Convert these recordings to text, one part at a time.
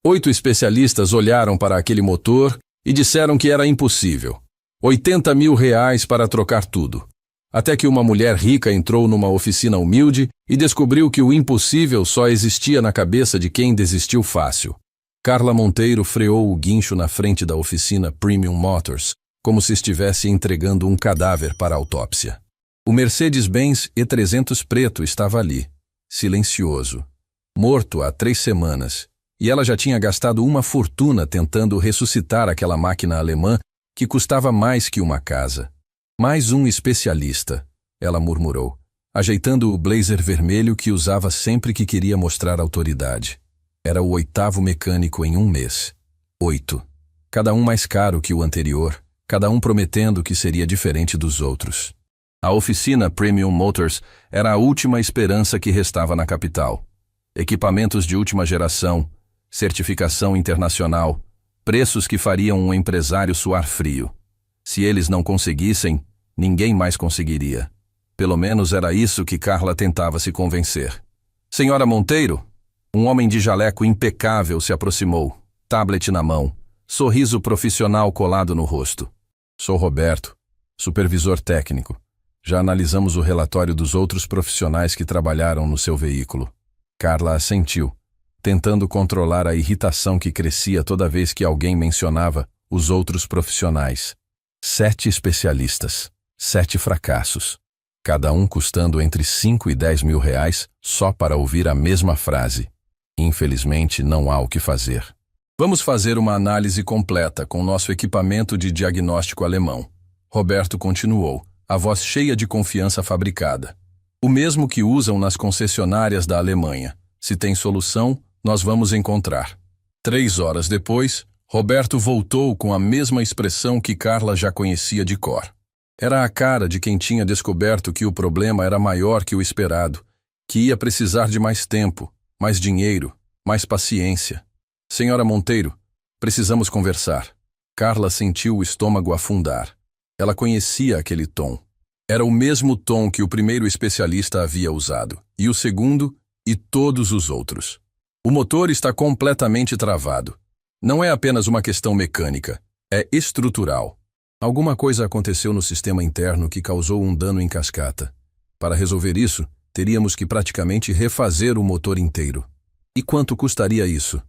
8 especialistas olharam para aquele motor e disseram que era impossível. 80 mil reais para trocar tudo. Até que uma mulher rica entrou numa oficina humilde e descobriu que o impossível só existia na cabeça de quem desistiu fácil. Carla Monteiro freou o guincho na frente da oficina Premium Motors, como se estivesse entregando um cadáver para a autópsia. O Mercedes-Benz E300 preto estava ali, silencioso, morto há 3 semanas, e ela já tinha gastado uma fortuna tentando ressuscitar aquela máquina alemã que custava mais que uma casa. Mais um especialista, ela murmurou, ajeitando o blazer vermelho que usava sempre que queria mostrar autoridade. Era o 8º mecânico em um mês. 8. Cada um mais caro que o anterior, cada um prometendo que seria diferente dos outros. A oficina Premium Motors era a última esperança que restava na capital. Equipamentos de última geração, certificação internacional, preços que fariam um empresário suar frio. Se eles não conseguissem, ninguém mais conseguiria. Pelo menos era isso que Carla tentava se convencer. Senhora Monteiro? Um homem de jaleco impecável se aproximou, tablet na mão, sorriso profissional colado no rosto. Sou Roberto, supervisor técnico. Já analisamos o relatório dos outros profissionais que trabalharam no seu veículo. Carla assentiu, tentando controlar a irritação que crescia toda vez que alguém mencionava os outros profissionais. 7 especialistas, 7 fracassos, cada um custando entre 5 e 10 mil reais só para ouvir a mesma frase. Infelizmente, não há o que fazer. Vamos fazer uma análise completa com nosso equipamento de diagnóstico alemão. Roberto continuou, a voz cheia de confiança fabricada. O mesmo que usam nas concessionárias da Alemanha. Se tem solução, nós vamos encontrar. 3 horas depois, Roberto voltou com a mesma expressão que Carla já conhecia de cor. Era a cara de quem tinha descoberto que o problema era maior que o esperado, que ia precisar de mais tempo, mais dinheiro, mais paciência. Senhora Monteiro, precisamos conversar. Carla sentiu o estômago afundar. Ela conhecia aquele tom. Era o mesmo tom que o primeiro especialista havia usado, e o segundo, e todos os outros. O motor está completamente travado. Não é apenas uma questão mecânica, é estrutural. Alguma coisa aconteceu no sistema interno que causou um dano em cascata. Para resolver isso, teríamos que praticamente refazer o motor inteiro. E quanto custaria isso?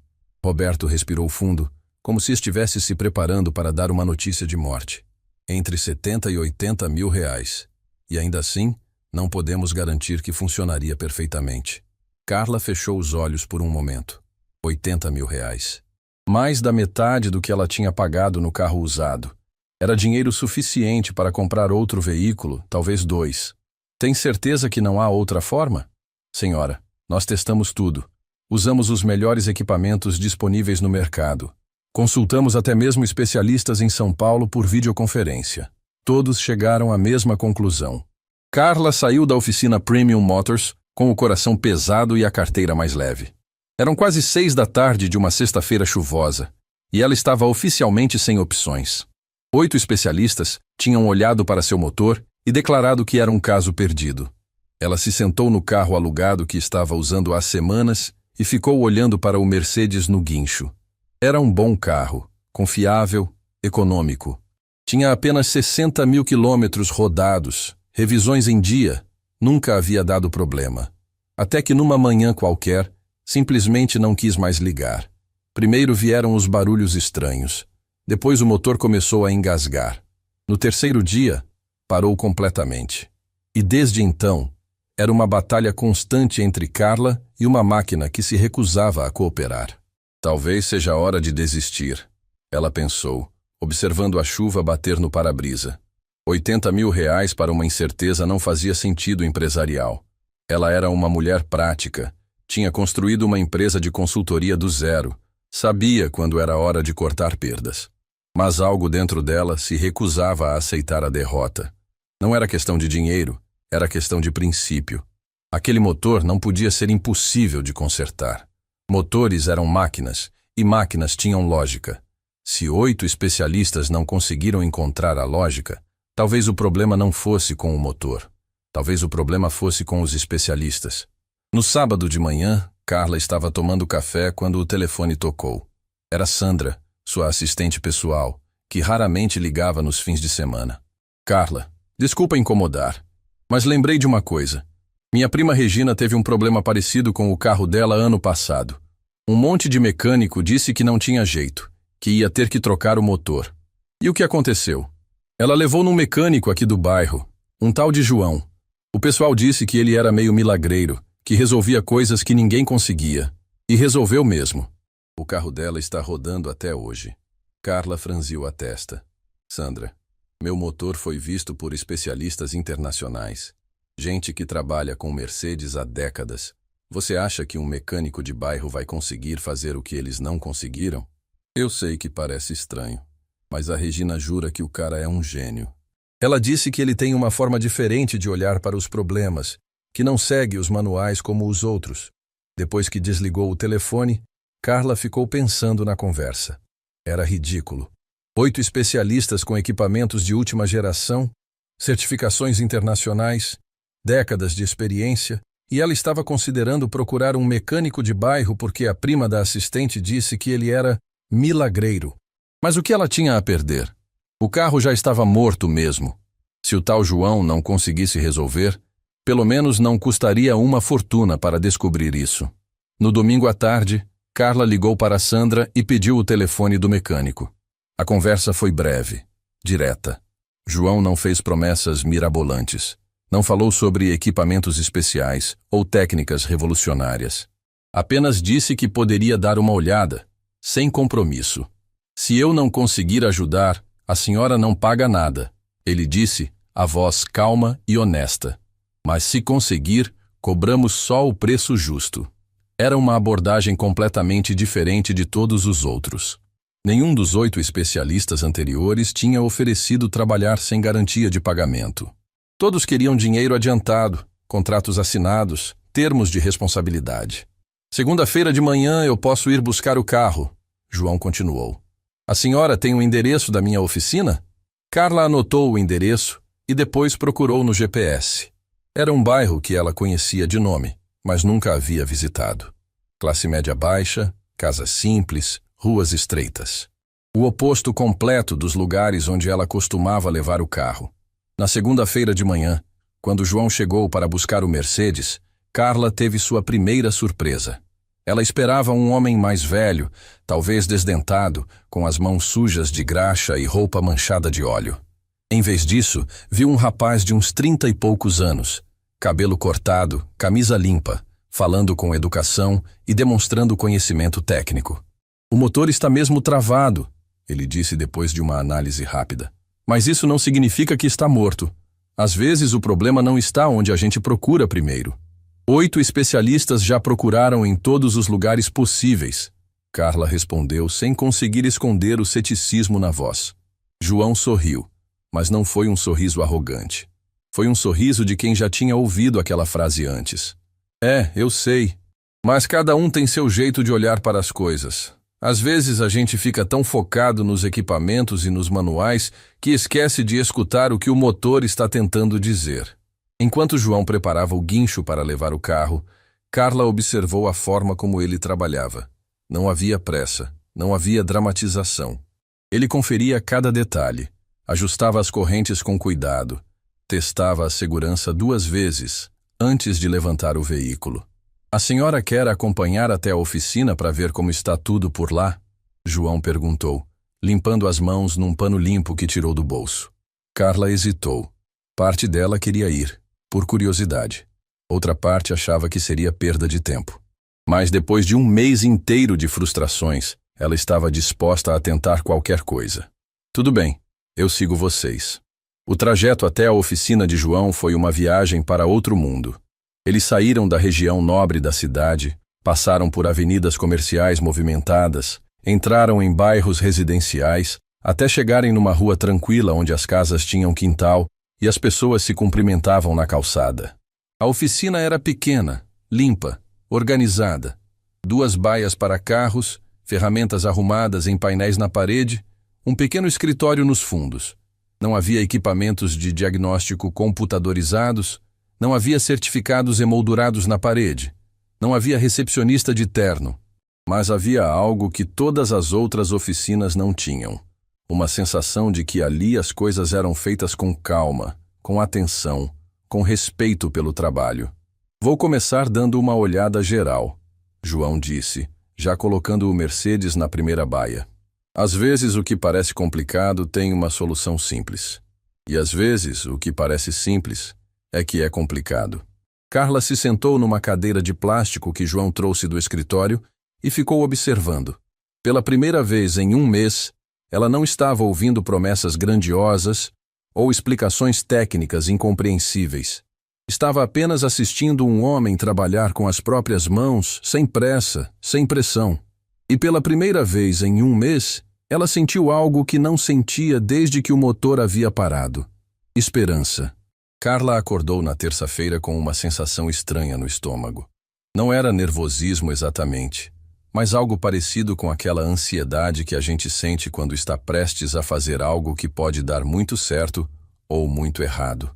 Roberto respirou fundo, como se estivesse se preparando para dar uma notícia de morte. Entre 70 e 80 mil reais. E ainda assim, não podemos garantir que funcionaria perfeitamente. Carla fechou os olhos por um momento. 80 mil reais. Mais da metade do que ela tinha pagado no carro usado. Era dinheiro suficiente para comprar outro veículo, talvez 2. Tem certeza que não há outra forma? Senhora, nós testamos tudo. Usamos os melhores equipamentos disponíveis no mercado. Consultamos até mesmo especialistas em São Paulo por videoconferência. Todos chegaram à mesma conclusão. Carla saiu da oficina Premium Motors com o coração pesado e a carteira mais leve. Eram quase 6 da tarde de uma sexta-feira chuvosa, e ela estava oficialmente sem opções. 8 especialistas tinham olhado para seu motor e declarado que era um caso perdido. Ela se sentou no carro alugado que estava usando há semanas e ficou olhando para o Mercedes no guincho. Era um bom carro, confiável, econômico. Tinha apenas 60 mil quilômetros rodados, revisões em dia, nunca havia dado problema. Até que numa manhã qualquer, simplesmente não quis mais ligar. Primeiro vieram os barulhos estranhos. Depois o motor começou a engasgar. No terceiro dia, parou completamente. E desde então, era uma batalha constante entre Carla e uma máquina que se recusava a cooperar. Talvez seja a hora de desistir, ela pensou, observando a chuva bater no para-brisa. 80 mil reais para uma incerteza não fazia sentido empresarial. Ela era uma mulher prática, tinha construído uma empresa de consultoria do zero, sabia quando era hora de cortar perdas. Mas algo dentro dela se recusava a aceitar a derrota. Não era questão de dinheiro, era questão de princípio. Aquele motor não podia ser impossível de consertar. Motores eram máquinas, e máquinas tinham lógica. Se 8 especialistas não conseguiram encontrar a lógica, talvez o problema não fosse com o motor. Talvez o problema fosse com os especialistas. No sábado de manhã, Carla estava tomando café quando o telefone tocou. Era Sandra, sua assistente pessoal, que raramente ligava nos fins de semana. Carla, desculpa incomodar, mas lembrei de uma coisa. Minha prima Regina teve um problema parecido com o carro dela ano passado. Um monte de mecânico disse que não tinha jeito, que ia ter que trocar o motor. E o que aconteceu? Ela levou num mecânico aqui do bairro, um tal de João. O pessoal disse que ele era meio milagreiro, que resolvia coisas que ninguém conseguia. E resolveu mesmo. O carro dela está rodando até hoje. Carla franziu a testa. Sandra, meu motor foi visto por especialistas internacionais. Gente que trabalha com Mercedes há décadas. Você acha que um mecânico de bairro vai conseguir fazer o que eles não conseguiram? Eu sei que parece estranho, mas a Regina jura que o cara é um gênio. Ela disse que ele tem uma forma diferente de olhar para os problemas, que não segue os manuais como os outros. Depois que desligou o telefone, Carla ficou pensando na conversa. Era ridículo. 8 especialistas com equipamentos de última geração, certificações internacionais, décadas de experiência, e ela estava considerando procurar um mecânico de bairro porque a prima da assistente disse que ele era milagreiro. Mas o que ela tinha a perder? O carro já estava morto mesmo. Se o tal João não conseguisse resolver, pelo menos não custaria uma fortuna para descobrir isso. No domingo à tarde, Carla ligou para Sandra e pediu o telefone do mecânico. A conversa foi breve, direta. João não fez promessas mirabolantes. Não falou sobre equipamentos especiais ou técnicas revolucionárias. Apenas disse que poderia dar uma olhada, sem compromisso. Se eu não conseguir ajudar, a senhora não paga nada, ele disse, a voz calma e honesta. Mas se conseguir, cobramos só o preço justo. Era uma abordagem completamente diferente de todos os outros. Nenhum dos 8 especialistas anteriores tinha oferecido trabalhar sem garantia de pagamento. Todos queriam dinheiro adiantado, contratos assinados, termos de responsabilidade. Segunda-feira de manhã eu posso ir buscar o carro, João continuou. A senhora tem o endereço da minha oficina? Carla anotou o endereço e depois procurou no GPS. Era um bairro que ela conhecia de nome, mas nunca havia visitado. Classe média baixa, casas simples, ruas estreitas. O oposto completo dos lugares onde ela costumava levar o carro. Na segunda-feira de manhã, quando João chegou para buscar o Mercedes, Carla teve sua primeira surpresa. Ela esperava um homem mais velho, talvez desdentado, com as mãos sujas de graxa e roupa manchada de óleo. Em vez disso, viu um rapaz de uns 30 e poucos anos, cabelo cortado, camisa limpa, falando com educação e demonstrando conhecimento técnico. O motor está mesmo travado, ele disse depois de uma análise rápida. Mas isso não significa que está morto. Às vezes o problema não está onde a gente procura primeiro. 8 especialistas já procuraram em todos os lugares possíveis. Carla respondeu sem conseguir esconder o ceticismo na voz. João sorriu, mas não foi um sorriso arrogante. Foi um sorriso de quem já tinha ouvido aquela frase antes. É, eu sei, mas cada um tem seu jeito de olhar para as coisas. Às vezes a gente fica tão focado nos equipamentos e nos manuais que esquece de escutar o que o motor está tentando dizer. Enquanto João preparava o guincho para levar o carro, Carla observou a forma como ele trabalhava. Não havia pressa, não havia dramatização. Ele conferia cada detalhe, ajustava as correntes com cuidado, testava a segurança 2 vezes antes de levantar o veículo. A senhora quer acompanhar até a oficina para ver como está tudo por lá? João perguntou, limpando as mãos num pano limpo que tirou do bolso. Carla hesitou. Parte dela queria ir, por curiosidade. Outra parte achava que seria perda de tempo. Mas depois de um mês inteiro de frustrações, ela estava disposta a tentar qualquer coisa. Tudo bem, eu sigo vocês. O trajeto até a oficina de João foi uma viagem para outro mundo. Eles saíram da região nobre da cidade, passaram por avenidas comerciais movimentadas, entraram em bairros residenciais, até chegarem numa rua tranquila onde as casas tinham quintal e as pessoas se cumprimentavam na calçada. A oficina era pequena, limpa, organizada. 2 baias para carros, ferramentas arrumadas em painéis na parede, um pequeno escritório nos fundos. Não havia equipamentos de diagnóstico computadorizados, não havia certificados emoldurados na parede, não havia recepcionista de terno. Mas havia algo que todas as outras oficinas não tinham. Uma sensação de que ali as coisas eram feitas com calma, com atenção, com respeito pelo trabalho. Vou começar dando uma olhada geral, João disse, já colocando o Mercedes na primeira baia. Às vezes o que parece complicado tem uma solução simples. E às vezes o que parece simples é que é complicado. Carla se sentou numa cadeira de plástico que João trouxe do escritório e ficou observando. Pela primeira vez em um mês, ela não estava ouvindo promessas grandiosas ou explicações técnicas incompreensíveis. Estava apenas assistindo um homem trabalhar com as próprias mãos, sem pressa, sem pressão. E pela primeira vez em um mês, ela sentiu algo que não sentia desde que o motor havia parado. Esperança. Carla acordou na terça-feira com uma sensação estranha no estômago. Não era nervosismo exatamente, mas algo parecido com aquela ansiedade que a gente sente quando está prestes a fazer algo que pode dar muito certo ou muito errado.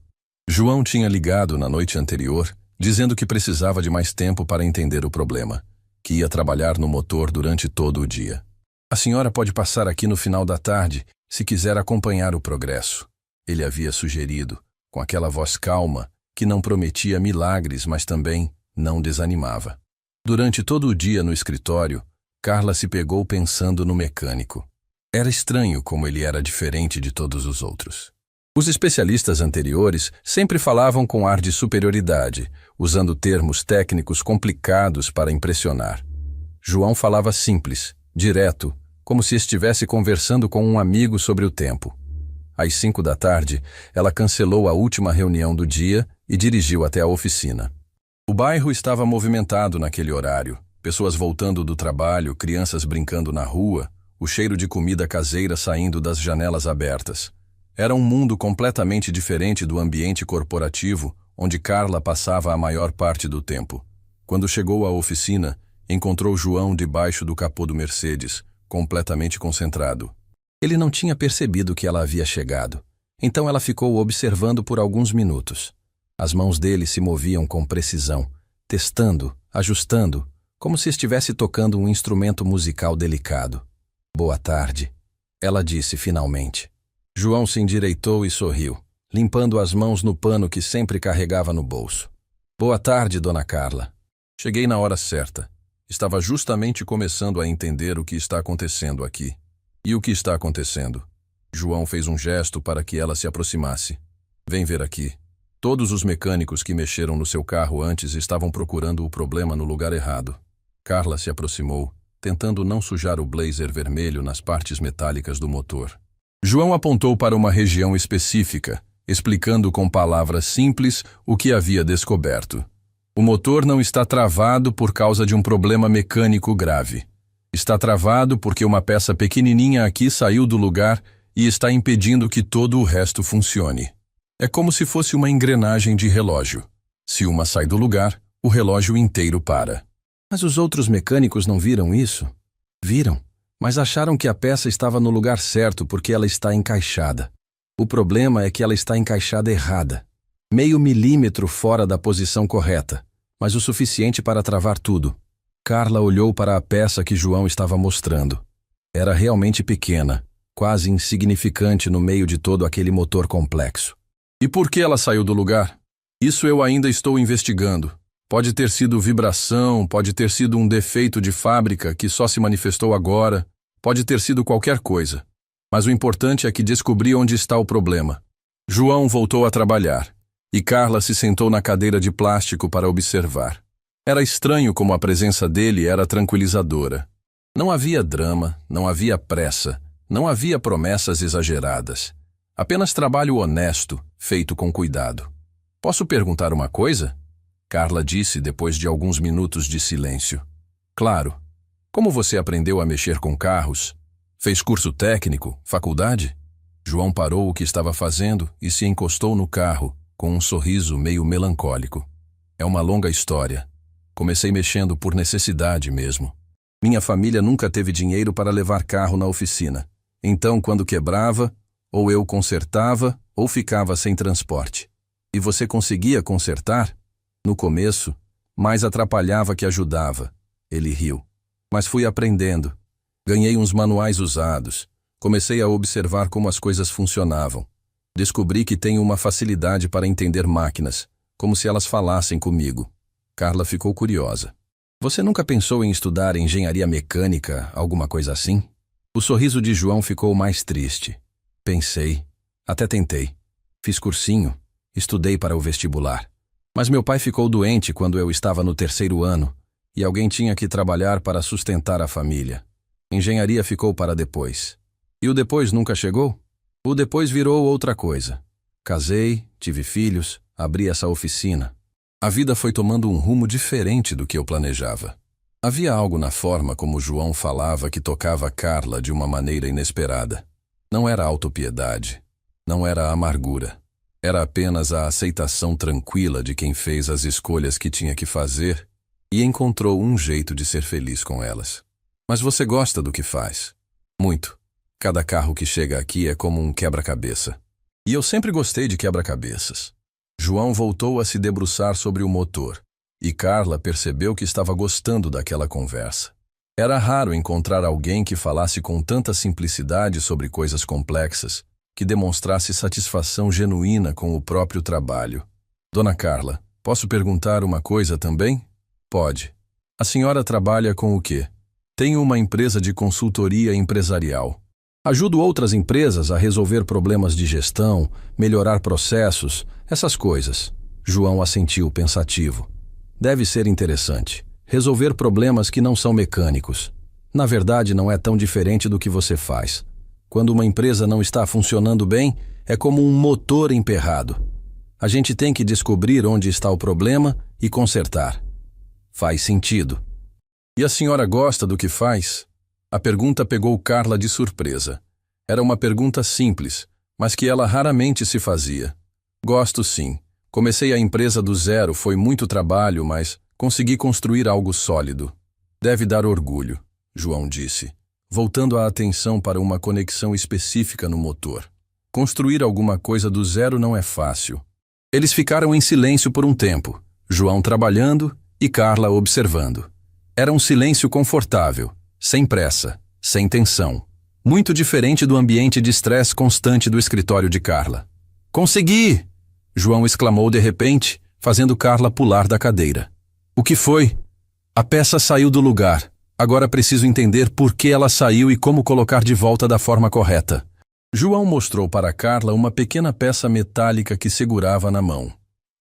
João tinha ligado na noite anterior, dizendo que precisava de mais tempo para entender o problema, que ia trabalhar no motor durante todo o dia. A senhora pode passar aqui no final da tarde, se quiser acompanhar o progresso, ele havia sugerido, com aquela voz calma, que não prometia milagres, mas também não desanimava. Durante todo o dia no escritório, Carla se pegou pensando no mecânico. Era estranho como ele era diferente de todos os outros. Os especialistas anteriores sempre falavam com ar de superioridade, usando termos técnicos complicados para impressionar. João falava simples, direto, como se estivesse conversando com um amigo sobre o tempo. Às 5 da tarde, ela cancelou a última reunião do dia e dirigiu até a oficina. O bairro estava movimentado naquele horário, pessoas voltando do trabalho, crianças brincando na rua, o cheiro de comida caseira saindo das janelas abertas. Era um mundo completamente diferente do ambiente corporativo, onde Carla passava a maior parte do tempo. Quando chegou à oficina, encontrou João debaixo do capô do Mercedes, completamente concentrado. Ele não tinha percebido que ela havia chegado, então ela ficou observando por alguns minutos. As mãos dele se moviam com precisão, testando, ajustando, como se estivesse tocando um instrumento musical delicado. Boa tarde, ela disse finalmente. João se endireitou e sorriu, limpando as mãos no pano que sempre carregava no bolso. Boa tarde, dona Carla. Cheguei na hora certa. Estava justamente começando a entender o que está acontecendo aqui. E o que está acontecendo? João fez um gesto para que ela se aproximasse. Vem ver aqui. Todos os mecânicos que mexeram no seu carro antes estavam procurando o problema no lugar errado. Carla se aproximou, tentando não sujar o blazer vermelho nas partes metálicas do motor. João apontou para uma região específica, explicando com palavras simples o que havia descoberto. O motor não está travado por causa de um problema mecânico grave. Está travado porque uma peça pequenininha aqui saiu do lugar e está impedindo que todo o resto funcione. É como se fosse uma engrenagem de relógio. Se uma sai do lugar, o relógio inteiro para. Mas os outros mecânicos não viram isso? Viram, mas acharam que a peça estava no lugar certo porque ela está encaixada. O problema é que ela está encaixada errada. Meio milímetro fora da posição correta, mas o suficiente para travar tudo. Carla olhou para a peça que João estava mostrando. Era realmente pequena, quase insignificante no meio de todo aquele motor complexo. E por que ela saiu do lugar? Isso eu ainda estou investigando. Pode ter sido vibração, pode ter sido um defeito de fábrica que só se manifestou agora, pode ter sido qualquer coisa. Mas o importante é que descobri onde está o problema. João voltou a trabalhar, e Carla se sentou na cadeira de plástico para observar. Era estranho como a presença dele era tranquilizadora. Não havia drama, não havia pressa, não havia promessas exageradas. Apenas trabalho honesto, feito com cuidado. Posso perguntar uma coisa? Carla disse depois de alguns minutos de silêncio. Claro. Como você aprendeu a mexer com carros? Fez curso técnico, faculdade? João parou o que estava fazendo e se encostou no carro, com um sorriso meio melancólico. É uma longa história. Comecei mexendo por necessidade mesmo. Minha família nunca teve dinheiro para levar carro na oficina. Então, quando quebrava, ou eu consertava, ou ficava sem transporte. E você conseguia consertar? No começo, mais atrapalhava que ajudava. Ele riu. Mas fui aprendendo. Ganhei uns manuais usados. Comecei a observar como as coisas funcionavam. Descobri que tenho uma facilidade para entender máquinas, como se elas falassem comigo. Carla ficou curiosa. Você nunca pensou em estudar engenharia mecânica, alguma coisa assim? O sorriso de João ficou mais triste. Pensei. Até tentei. Fiz cursinho. Estudei para o vestibular. Mas meu pai ficou doente quando eu estava no 3º ano, e alguém tinha que trabalhar para sustentar a família. Engenharia ficou para depois. E o depois nunca chegou? O depois virou outra coisa. Casei, tive filhos, abri essa oficina. A vida foi tomando um rumo diferente do que eu planejava. Havia algo na forma como João falava que tocava Carla de uma maneira inesperada. Não era autopiedade, não era amargura. Era apenas a aceitação tranquila de quem fez as escolhas que tinha que fazer e encontrou um jeito de ser feliz com elas. Mas você gosta do que faz? Muito. Cada carro que chega aqui é como um quebra-cabeça. E eu sempre gostei de quebra-cabeças. João voltou a se debruçar sobre o motor, e Carla percebeu que estava gostando daquela conversa. Era raro encontrar alguém que falasse com tanta simplicidade sobre coisas complexas, que demonstrasse satisfação genuína com o próprio trabalho. Dona Carla, posso perguntar uma coisa também? Pode. A senhora trabalha com o quê? Tenho uma empresa de consultoria empresarial. Ajudo outras empresas a resolver problemas de gestão, melhorar processos, essas coisas. João assentiu pensativo. Deve ser interessante. Resolver problemas que não são mecânicos. Na verdade, não é tão diferente do que você faz. Quando uma empresa não está funcionando bem, é como um motor emperrado. A gente tem que descobrir onde está o problema e consertar. Faz sentido. E a senhora gosta do que faz? A pergunta pegou Carla de surpresa. Era uma pergunta simples, mas que ela raramente se fazia. Gosto sim. Comecei a empresa do zero, foi muito trabalho, mas consegui construir algo sólido. Deve dar orgulho, João disse, voltando a atenção para uma conexão específica no motor. Construir alguma coisa do zero não é fácil. Eles ficaram em silêncio por um tempo, João trabalhando e Carla observando. Era um silêncio confortável, sem pressa, sem tensão. Muito diferente do ambiente de estresse constante do escritório de Carla. Consegui! João exclamou de repente, fazendo Carla pular da cadeira. O que foi? A peça saiu do lugar. Agora preciso entender por que ela saiu e como colocar de volta da forma correta. João mostrou para Carla uma pequena peça metálica que segurava na mão.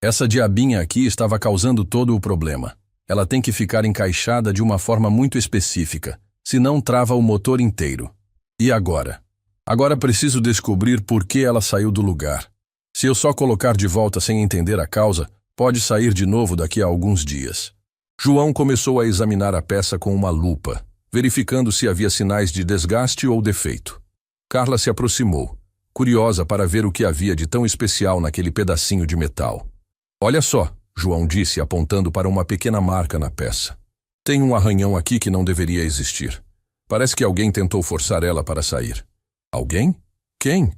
Essa diabinha aqui estava causando todo o problema. Ela tem que ficar encaixada de uma forma muito específica, senão trava o motor inteiro. E agora? Agora preciso descobrir por que ela saiu do lugar. Se eu só colocar de volta sem entender a causa, pode sair de novo daqui a alguns dias. João começou a examinar a peça com uma lupa, verificando se havia sinais de desgaste ou defeito. Carla se aproximou, curiosa para ver o que havia de tão especial naquele pedacinho de metal. Olha só, João disse apontando para uma pequena marca na peça. Tem um arranhão aqui que não deveria existir. Parece que alguém tentou forçar ela para sair. Alguém? Quem?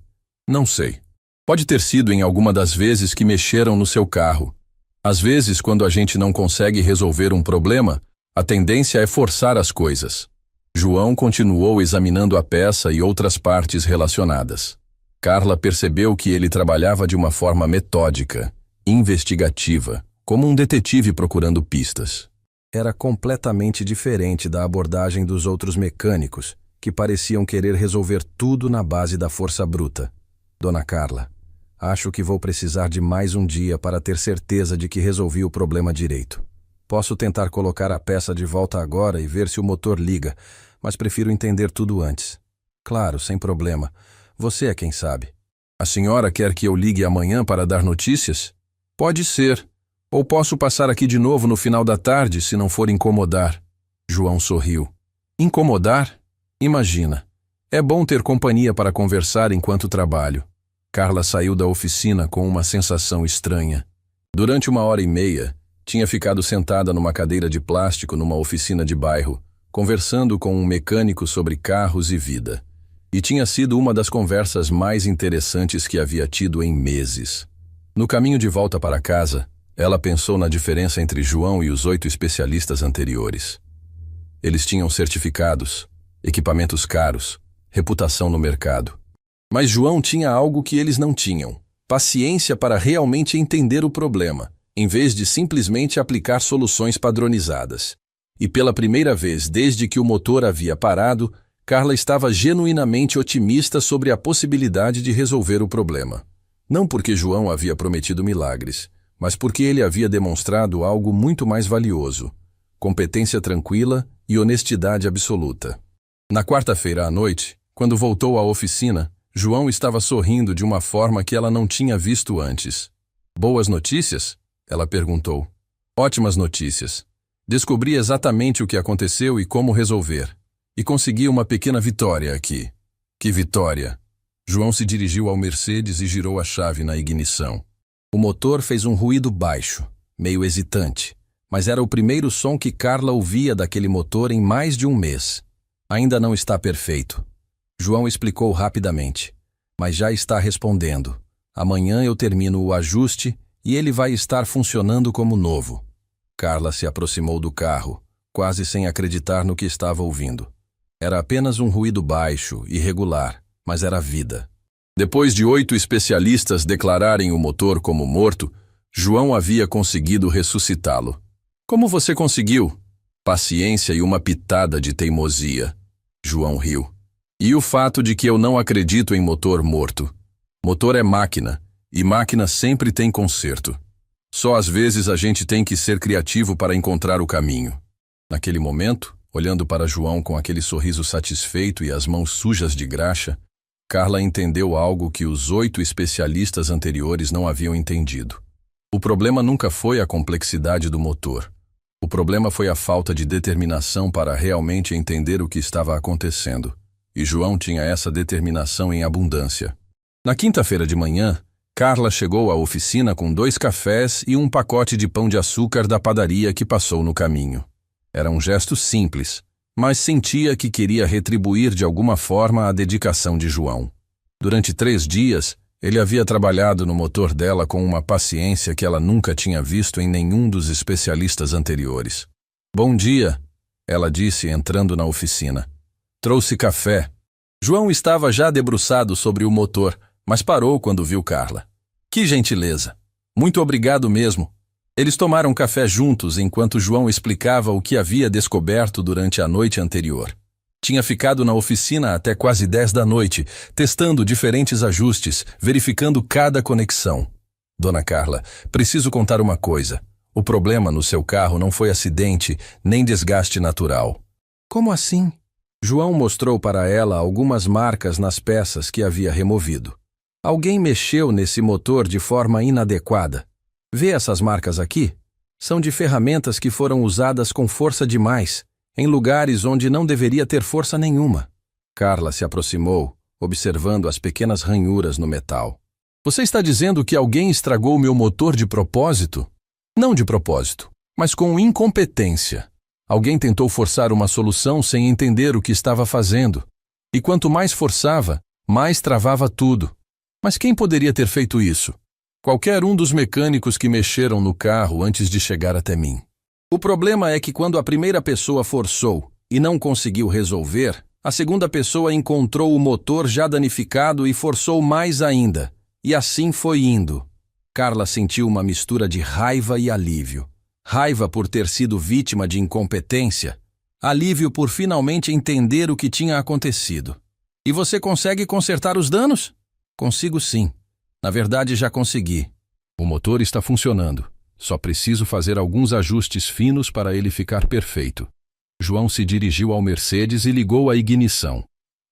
Não sei. Pode ter sido em alguma das vezes que mexeram no seu carro. Às vezes, quando a gente não consegue resolver um problema, a tendência é forçar as coisas. João continuou examinando a peça e outras partes relacionadas. Carla percebeu que ele trabalhava de uma forma metódica, investigativa, como um detetive procurando pistas. Era completamente diferente da abordagem dos outros mecânicos, que pareciam querer resolver tudo na base da força bruta. Dona Carla, acho que vou precisar de mais um dia para ter certeza de que resolvi o problema direito. Posso tentar colocar a peça de volta agora e ver se o motor liga, mas prefiro entender tudo antes. Claro, sem problema. Você é quem sabe. A senhora quer que eu ligue amanhã para dar notícias? Pode ser. Ou posso passar aqui de novo no final da tarde, se não for incomodar. João sorriu. Incomodar? Imagina. É bom ter companhia para conversar enquanto trabalho. Carla saiu da oficina com uma sensação estranha. Durante 1h30, tinha ficado sentada numa cadeira de plástico numa oficina de bairro, conversando com um mecânico sobre carros e vida. E tinha sido uma das conversas mais interessantes que havia tido em meses. No caminho de volta para casa, ela pensou na diferença entre João e os 8 especialistas anteriores. Eles tinham certificados, equipamentos caros, reputação no mercado. Mas João tinha algo que eles não tinham: paciência para realmente entender o problema, em vez de simplesmente aplicar soluções padronizadas. E pela primeira vez desde que o motor havia parado, Carla estava genuinamente otimista sobre a possibilidade de resolver o problema. Não porque João havia prometido milagres, mas porque ele havia demonstrado algo muito mais valioso: competência tranquila e honestidade absoluta. Na quarta-feira à noite, quando voltou à oficina, João estava sorrindo de uma forma que ela não tinha visto antes. "Boas notícias?" ela perguntou. "Ótimas notícias. Descobri exatamente o que aconteceu e como resolver. E consegui uma pequena vitória aqui." "Que vitória?" João se dirigiu ao Mercedes e girou a chave na ignição. O motor fez um ruído baixo, meio hesitante, mas era o primeiro som que Carla ouvia daquele motor em mais de um mês. "Ainda não está perfeito." João explicou rapidamente. "Mas já está respondendo. Amanhã eu termino o ajuste e ele vai estar funcionando como novo." Carla se aproximou do carro, quase sem acreditar no que estava ouvindo. Era apenas um ruído baixo, irregular, mas era vida. Depois de 8 especialistas declararem o motor como morto, João havia conseguido ressuscitá-lo. "Como você conseguiu?" "Paciência e uma pitada de teimosia." João riu. "E o fato de que eu não acredito em motor morto. Motor é máquina, e máquina sempre tem conserto. Só às vezes a gente tem que ser criativo para encontrar o caminho." Naquele momento, olhando para João com aquele sorriso satisfeito e as mãos sujas de graxa, Carla entendeu algo que os 8 especialistas anteriores não haviam entendido. O problema nunca foi a complexidade do motor. O problema foi a falta de determinação para realmente entender o que estava acontecendo. E João tinha essa determinação em abundância. Na quinta-feira de manhã, Carla chegou à oficina com 2 cafés e um pacote de pão de açúcar da padaria que passou no caminho. Era um gesto simples, mas sentia que queria retribuir de alguma forma a dedicação de João. Durante 3 dias, ele havia trabalhado no motor dela com uma paciência que ela nunca tinha visto em nenhum dos especialistas anteriores. "Bom dia," ela disse entrando na oficina. "Trouxe café." João estava já debruçado sobre o motor, mas parou quando viu Carla. "Que gentileza! Muito obrigado mesmo." Eles tomaram café juntos enquanto João explicava o que havia descoberto durante a noite anterior. Tinha ficado na oficina até quase 10 da noite, testando diferentes ajustes, verificando cada conexão. "Dona Carla, preciso contar uma coisa. O problema no seu carro não foi acidente, nem desgaste natural." "Como assim?" João mostrou para ela algumas marcas nas peças que havia removido. "Alguém mexeu nesse motor de forma inadequada. Vê essas marcas aqui? São de ferramentas que foram usadas com força demais, em lugares onde não deveria ter força nenhuma." Carla se aproximou, observando as pequenas ranhuras no metal. "Você está dizendo que alguém estragou meu motor de propósito?" "Não de propósito, mas com incompetência. Alguém tentou forçar uma solução sem entender o que estava fazendo. E quanto mais forçava, mais travava tudo. Mas quem poderia ter feito isso? Qualquer um dos mecânicos que mexeram no carro antes de chegar até mim. O problema é que quando a primeira pessoa forçou e não conseguiu resolver, a segunda pessoa encontrou o motor já danificado e forçou mais ainda. E assim foi indo." Carla sentiu uma mistura de raiva e alívio. Raiva por ter sido vítima de incompetência, alívio por finalmente entender o que tinha acontecido. "E você consegue consertar os danos?" "Consigo sim. Na verdade, já consegui. O motor está funcionando. Só preciso fazer alguns ajustes finos para ele ficar perfeito." João se dirigiu ao Mercedes e ligou a ignição.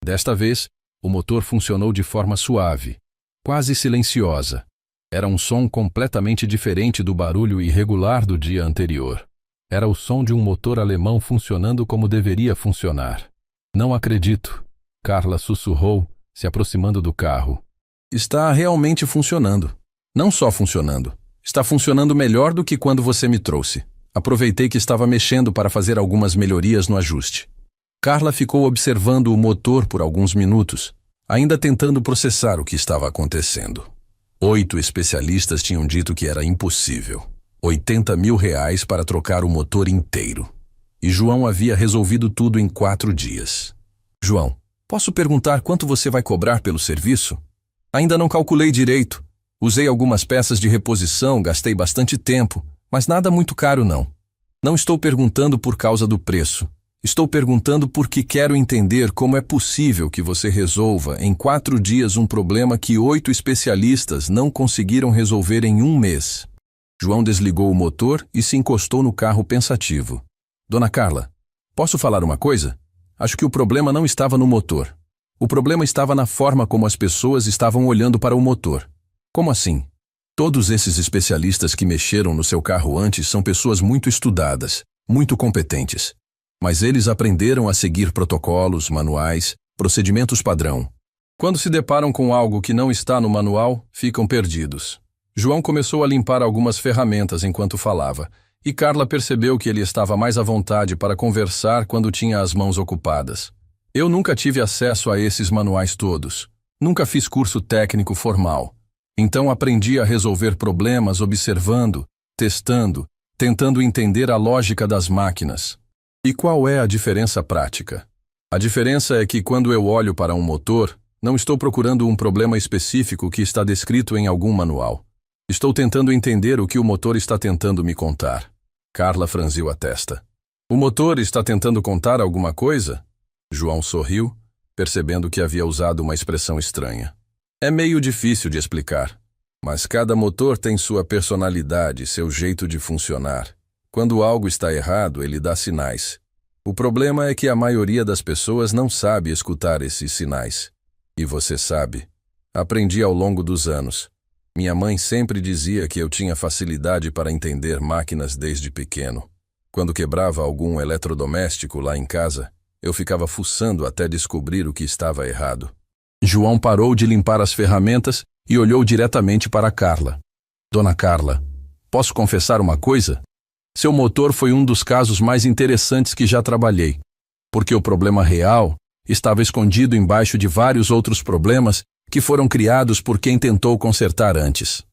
Desta vez, o motor funcionou de forma suave, quase silenciosa. Era um som completamente diferente do barulho irregular do dia anterior. Era o som de um motor alemão funcionando como deveria funcionar. "Não acredito," Carla sussurrou, se aproximando do carro. "Está realmente funcionando. Não só funcionando. Está funcionando melhor do que quando você me trouxe. Aproveitei que estava mexendo para fazer algumas melhorias no ajuste." Carla ficou observando o motor por alguns minutos, ainda tentando processar o que estava acontecendo. 8 especialistas tinham dito que era impossível. 80 mil reais para trocar o motor inteiro. E João havia resolvido tudo em 4 dias. João, posso perguntar quanto você vai cobrar pelo serviço? Ainda não calculei direito. Usei algumas peças de reposição, gastei bastante tempo, mas nada muito caro não. Não estou perguntando por causa do preço. Estou perguntando porque quero entender como é possível que você resolva em 4 dias um problema que 8 especialistas não conseguiram resolver em 1 mês. João desligou o motor e se encostou no carro pensativo. Dona Carla, posso falar uma coisa? Acho que o problema não estava no motor. O problema estava na forma como as pessoas estavam olhando para o motor. Como assim? Todos esses especialistas que mexeram no seu carro antes são pessoas muito estudadas, muito competentes. Mas eles aprenderam a seguir protocolos, manuais, procedimentos padrão. Quando se deparam com algo que não está no manual, ficam perdidos. João começou a limpar algumas ferramentas enquanto falava, e Carla percebeu que ele estava mais à vontade para conversar quando tinha as mãos ocupadas. Eu nunca tive acesso a esses manuais todos. Nunca fiz curso técnico formal. Então aprendi a resolver problemas observando, testando, tentando entender a lógica das máquinas. E qual é a diferença prática? A diferença é que quando eu olho para um motor, não estou procurando um problema específico que está descrito em algum manual. Estou tentando entender o que o motor está tentando me contar. Carla franziu a testa. O motor está tentando contar alguma coisa? João sorriu, percebendo que havia usado uma expressão estranha. É meio difícil de explicar, mas cada motor tem sua personalidade, seu jeito de funcionar. Quando algo está errado, ele dá sinais. O problema é que a maioria das pessoas não sabe escutar esses sinais. E você sabe. Aprendi ao longo dos anos. Minha mãe sempre dizia que eu tinha facilidade para entender máquinas desde pequeno. Quando quebrava algum eletrodoméstico lá em casa, eu ficava fuçando até descobrir o que estava errado. João parou de limpar as ferramentas e olhou diretamente para Carla. Dona Carla, posso confessar uma coisa? Seu motor foi um dos casos mais interessantes que já trabalhei, porque o problema real estava escondido embaixo de vários outros problemas que foram criados por quem tentou consertar antes.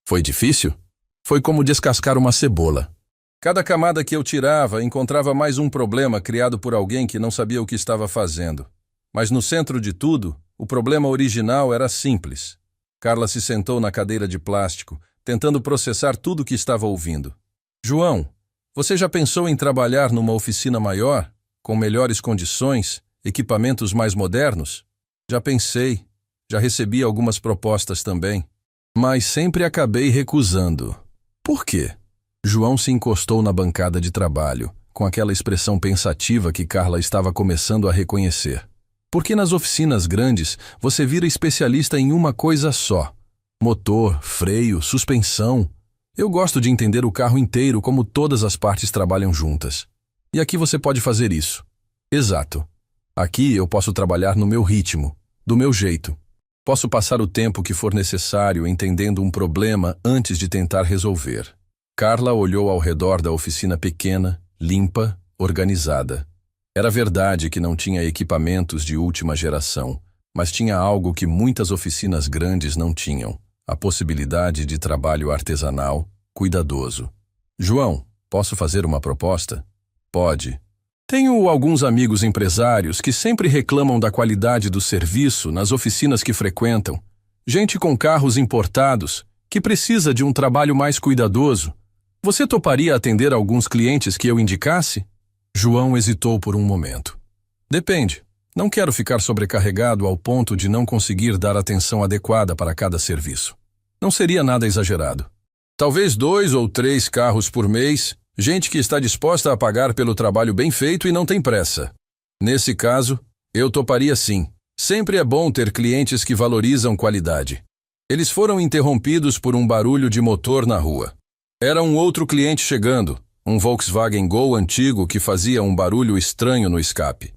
Foi difícil? Foi como descascar uma cebola. Cada camada que eu tirava encontrava mais um problema criado por alguém que não sabia o que estava fazendo. Mas no centro de tudo, o problema original era simples. Carla se sentou na cadeira de plástico, tentando processar tudo o que estava ouvindo. João, você já pensou em trabalhar numa oficina maior, com melhores condições, equipamentos mais modernos? Já pensei. Já recebi algumas propostas também. Mas sempre acabei recusando. Por quê? João se encostou na bancada de trabalho, com aquela expressão pensativa que Carla estava começando a reconhecer. Porque nas oficinas grandes, você vira especialista em uma coisa só. Motor, freio, suspensão. Eu gosto de entender o carro inteiro como todas as partes trabalham juntas. E aqui você pode fazer isso. Exato. Aqui eu posso trabalhar no meu ritmo, do meu jeito. Posso passar o tempo que for necessário entendendo um problema antes de tentar resolver. Carla olhou ao redor da oficina pequena, limpa, organizada. Era verdade que não tinha equipamentos de última geração, mas tinha algo que muitas oficinas grandes não tinham. A possibilidade de trabalho artesanal, cuidadoso. João, posso fazer uma proposta? Pode. Tenho alguns amigos empresários que sempre reclamam da qualidade do serviço nas oficinas que frequentam. Gente com carros importados, que precisa de um trabalho mais cuidadoso. Você toparia atender alguns clientes que eu indicasse? João hesitou por um momento. Depende. Não quero ficar sobrecarregado ao ponto de não conseguir dar atenção adequada para cada serviço. Não seria nada exagerado. Talvez 2 ou 3 carros por mês, gente que está disposta a pagar pelo trabalho bem feito e não tem pressa. Nesse caso, eu toparia sim. Sempre é bom ter clientes que valorizam qualidade. Eles foram interrompidos por um barulho de motor na rua. Era um outro cliente chegando, um Volkswagen Gol antigo que fazia um barulho estranho no escape.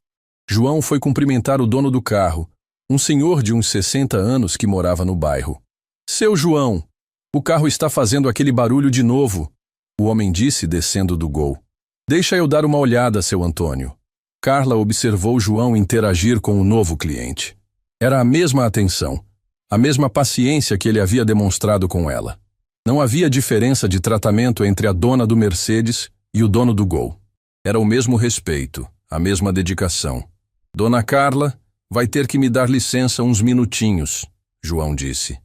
João foi cumprimentar o dono do carro, um senhor de uns 60 anos que morava no bairro. Seu João, o carro está fazendo aquele barulho de novo, o homem disse descendo do Gol. Deixa eu dar uma olhada, seu Antônio. Carla observou João interagir com o novo cliente. Era a mesma atenção, a mesma paciência que ele havia demonstrado com ela. Não havia diferença de tratamento entre a dona do Mercedes e o dono do Gol. Era o mesmo respeito, a mesma dedicação. Dona Carla, vai ter que me dar licença uns minutinhos, João disse.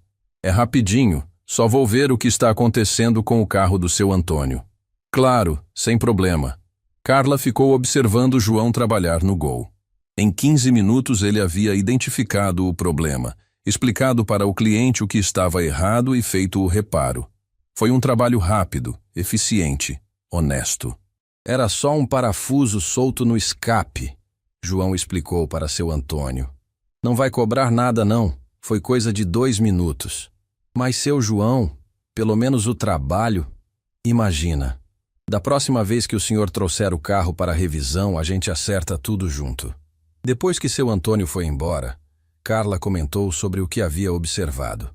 É rapidinho, só vou ver o que está acontecendo com o carro do seu Antônio. Claro, sem problema. Carla ficou observando João trabalhar no Gol. Em 15 minutos ele havia identificado o problema, explicado para o cliente o que estava errado e feito o reparo. Foi um trabalho rápido, eficiente, honesto. Era só um parafuso solto no escape, João explicou para seu Antônio. Não vai cobrar nada não, foi coisa de 2 minutos. Mas seu João, pelo menos o trabalho, imagina. Da próxima vez que o senhor trouxer o carro para a revisão, a gente acerta tudo junto. Depois que seu Antônio foi embora, Carla comentou sobre o que havia observado.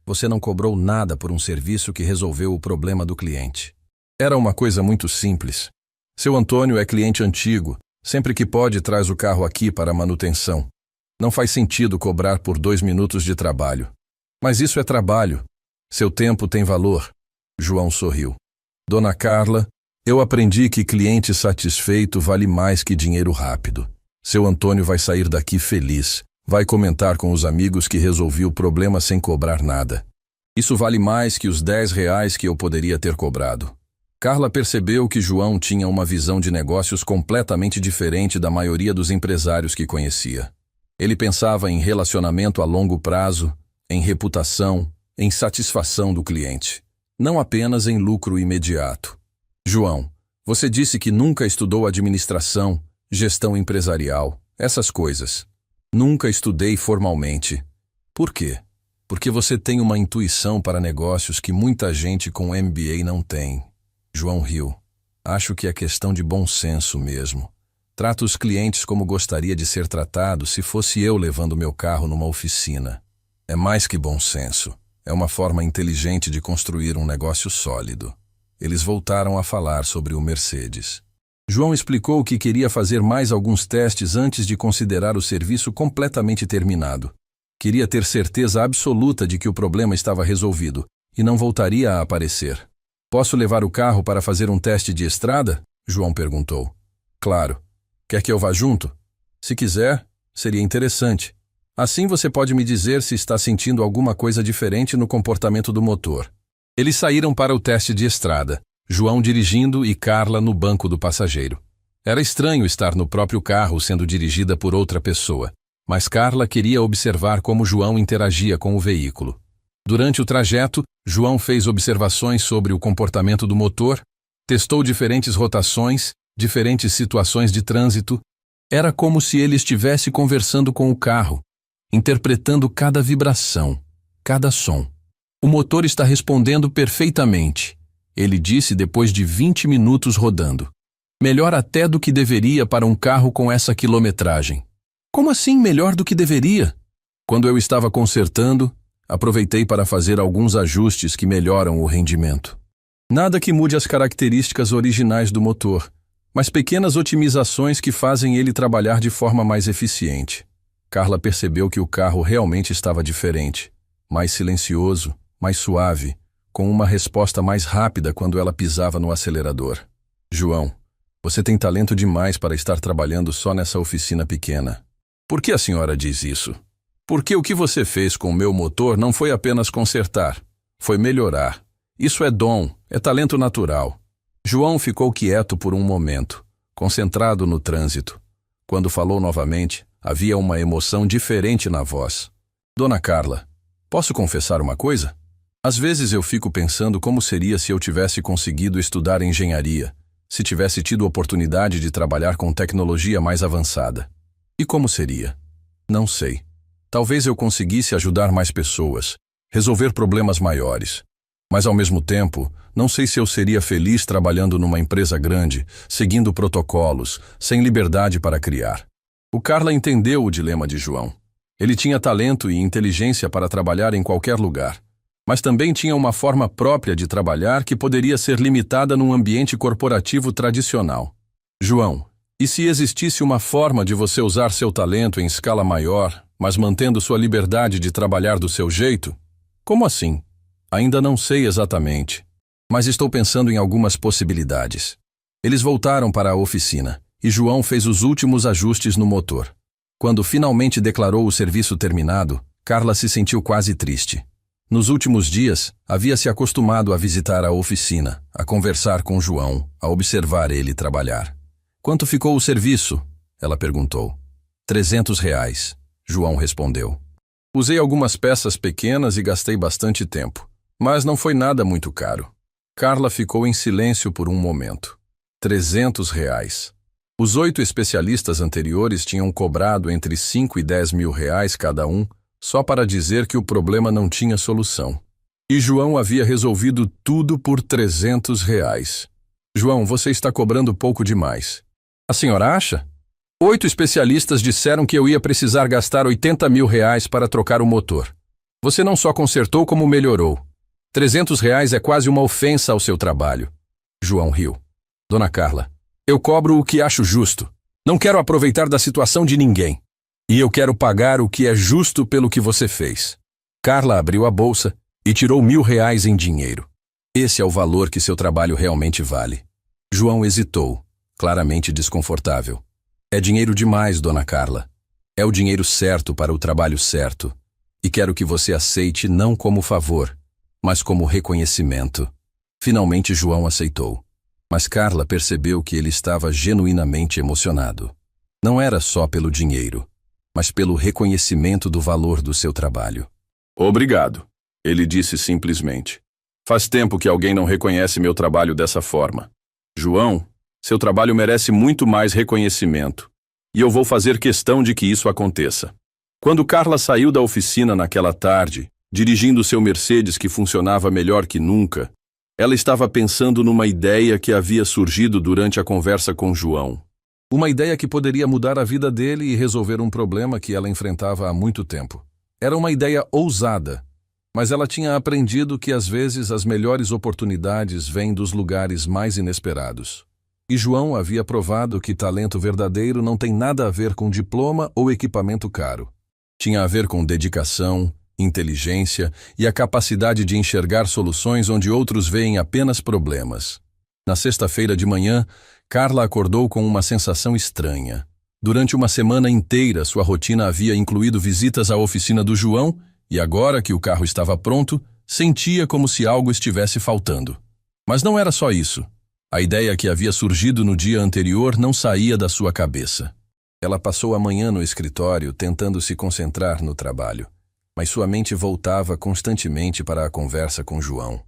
Você não cobrou nada por um serviço que resolveu o problema do cliente. Era uma coisa muito simples. Seu Antônio é cliente antigo, sempre que pode traz o carro aqui para manutenção. Não faz sentido cobrar por 2 minutos de trabalho. Mas isso é trabalho. Seu tempo tem valor. João sorriu. Dona Carla, eu aprendi que cliente satisfeito vale mais que dinheiro rápido. Seu Antônio vai sair daqui feliz. Vai comentar com os amigos que resolvi o problema sem cobrar nada. Isso vale mais que os R$ 10 que eu poderia ter cobrado. Carla percebeu que João tinha uma visão de negócios completamente diferente da maioria dos empresários que conhecia. Ele pensava em relacionamento a longo prazo, em reputação, em satisfação do cliente, não apenas em lucro imediato. João, você disse que nunca estudou administração, gestão empresarial, essas coisas. Nunca estudei formalmente. Por quê? Porque você tem uma intuição para negócios que muita gente com MBA não tem. João riu. Acho que é questão de bom senso mesmo. Trato os clientes como gostaria de ser tratado se fosse eu levando meu carro numa oficina. É mais que bom senso. É uma forma inteligente de construir um negócio sólido. Eles voltaram a falar sobre o Mercedes. João explicou que queria fazer mais alguns testes antes de considerar o serviço completamente terminado. Queria ter certeza absoluta de que o problema estava resolvido e não voltaria a aparecer. Posso levar o carro para fazer um teste de estrada? João perguntou. Claro. Quer que eu vá junto? Se quiser, seria interessante. Assim você pode me dizer se está sentindo alguma coisa diferente no comportamento do motor. Eles saíram para o teste de estrada, João dirigindo e Carla no banco do passageiro. Era estranho estar no próprio carro sendo dirigida por outra pessoa, mas Carla queria observar como João interagia com o veículo. Durante o trajeto, João fez observações sobre o comportamento do motor, testou diferentes rotações, diferentes situações de trânsito. Era como se ele estivesse conversando com o carro, interpretando cada vibração, cada som. O motor está respondendo perfeitamente, ele disse depois de 20 minutos rodando. Melhor até do que deveria para um carro com essa quilometragem. Como assim melhor do que deveria? Quando eu estava consertando, aproveitei para fazer alguns ajustes que melhoram o rendimento. Nada que mude as características originais do motor, mas pequenas otimizações que fazem ele trabalhar de forma mais eficiente. Carla percebeu que o carro realmente estava diferente, mais silencioso, mais suave, com uma resposta mais rápida quando ela pisava no acelerador. João, você tem talento demais para estar trabalhando só nessa oficina pequena. Por que a senhora diz isso? Porque o que você fez com o meu motor não foi apenas consertar, foi melhorar. Isso é dom, é talento natural. João ficou quieto por um momento, concentrado no trânsito. Quando falou novamente, havia uma emoção diferente na voz. Dona Carla, posso confessar uma coisa? Às vezes eu fico pensando como seria se eu tivesse conseguido estudar engenharia, se tivesse tido oportunidade de trabalhar com tecnologia mais avançada. E como seria? Não sei. Talvez eu conseguisse ajudar mais pessoas, resolver problemas maiores. Mas ao mesmo tempo, não sei se eu seria feliz trabalhando numa empresa grande, seguindo protocolos, sem liberdade para criar. O Carla entendeu o dilema de João. Ele tinha talento e inteligência para trabalhar em qualquer lugar, mas também tinha uma forma própria de trabalhar que poderia ser limitada num ambiente corporativo tradicional. João, e se existisse uma forma de você usar seu talento em escala maior, mas mantendo sua liberdade de trabalhar do seu jeito? Como assim? Ainda não sei exatamente, mas estou pensando em algumas possibilidades. Eles voltaram para a oficina, e João fez os últimos ajustes no motor. Quando finalmente declarou o serviço terminado, Carla se sentiu quase triste. Nos últimos dias, havia se acostumado a visitar a oficina, a conversar com João, a observar ele trabalhar. "Quanto ficou o serviço?" ela perguntou. R$ 300, João respondeu. "Usei algumas peças pequenas e gastei bastante tempo, mas não foi nada muito caro." Carla ficou em silêncio por um momento. R$ 300. Os 8 especialistas anteriores tinham cobrado entre 5 e 10 mil reais cada um, só para dizer que o problema não tinha solução. E João havia resolvido tudo por R$ 300. "João, você está cobrando pouco demais." "A senhora acha? 8 especialistas disseram que eu ia precisar gastar 80 mil reais para trocar o motor. Você não só consertou como melhorou. R$ 300 é quase uma ofensa ao seu trabalho." João riu. "Dona Carla, eu cobro o que acho justo. Não quero aproveitar da situação de ninguém. E eu quero pagar o que é justo pelo que você fez." Carla abriu a bolsa e tirou R$ 1.000 em dinheiro. "Esse é o valor que seu trabalho realmente vale." João hesitou, claramente desconfortável. "É dinheiro demais, dona Carla. É o dinheiro certo para o trabalho certo. E quero que você aceite não como favor, mas como reconhecimento." Finalmente João aceitou. Mas Carla percebeu que ele estava genuinamente emocionado. Não era só pelo dinheiro, mas pelo reconhecimento do valor do seu trabalho. "Obrigado", ele disse simplesmente. "Faz tempo que alguém não reconhece meu trabalho dessa forma. João, seu trabalho merece muito mais reconhecimento, e eu vou fazer questão de que isso aconteça." Quando Carla saiu da oficina naquela tarde, dirigindo seu Mercedes que funcionava melhor que nunca, ela estava pensando numa ideia que havia surgido durante a conversa com João. Uma ideia que poderia mudar a vida dele e resolver um problema que ela enfrentava há muito tempo. Era uma ideia ousada, mas ela tinha aprendido que às vezes as melhores oportunidades vêm dos lugares mais inesperados. E João havia provado que talento verdadeiro não tem nada a ver com diploma ou equipamento caro. Tinha a ver com dedicação, inteligência e a capacidade de enxergar soluções onde outros veem apenas problemas. Na sexta-feira de manhã, Carla acordou com uma sensação estranha. Durante uma semana inteira, sua rotina havia incluído visitas à oficina do João e agora que o carro estava pronto, sentia como se algo estivesse faltando. Mas não era só isso. A ideia que havia surgido no dia anterior não saía da sua cabeça. Ela passou a manhã no escritório tentando se concentrar no trabalho, mas sua mente voltava constantemente para a conversa com João.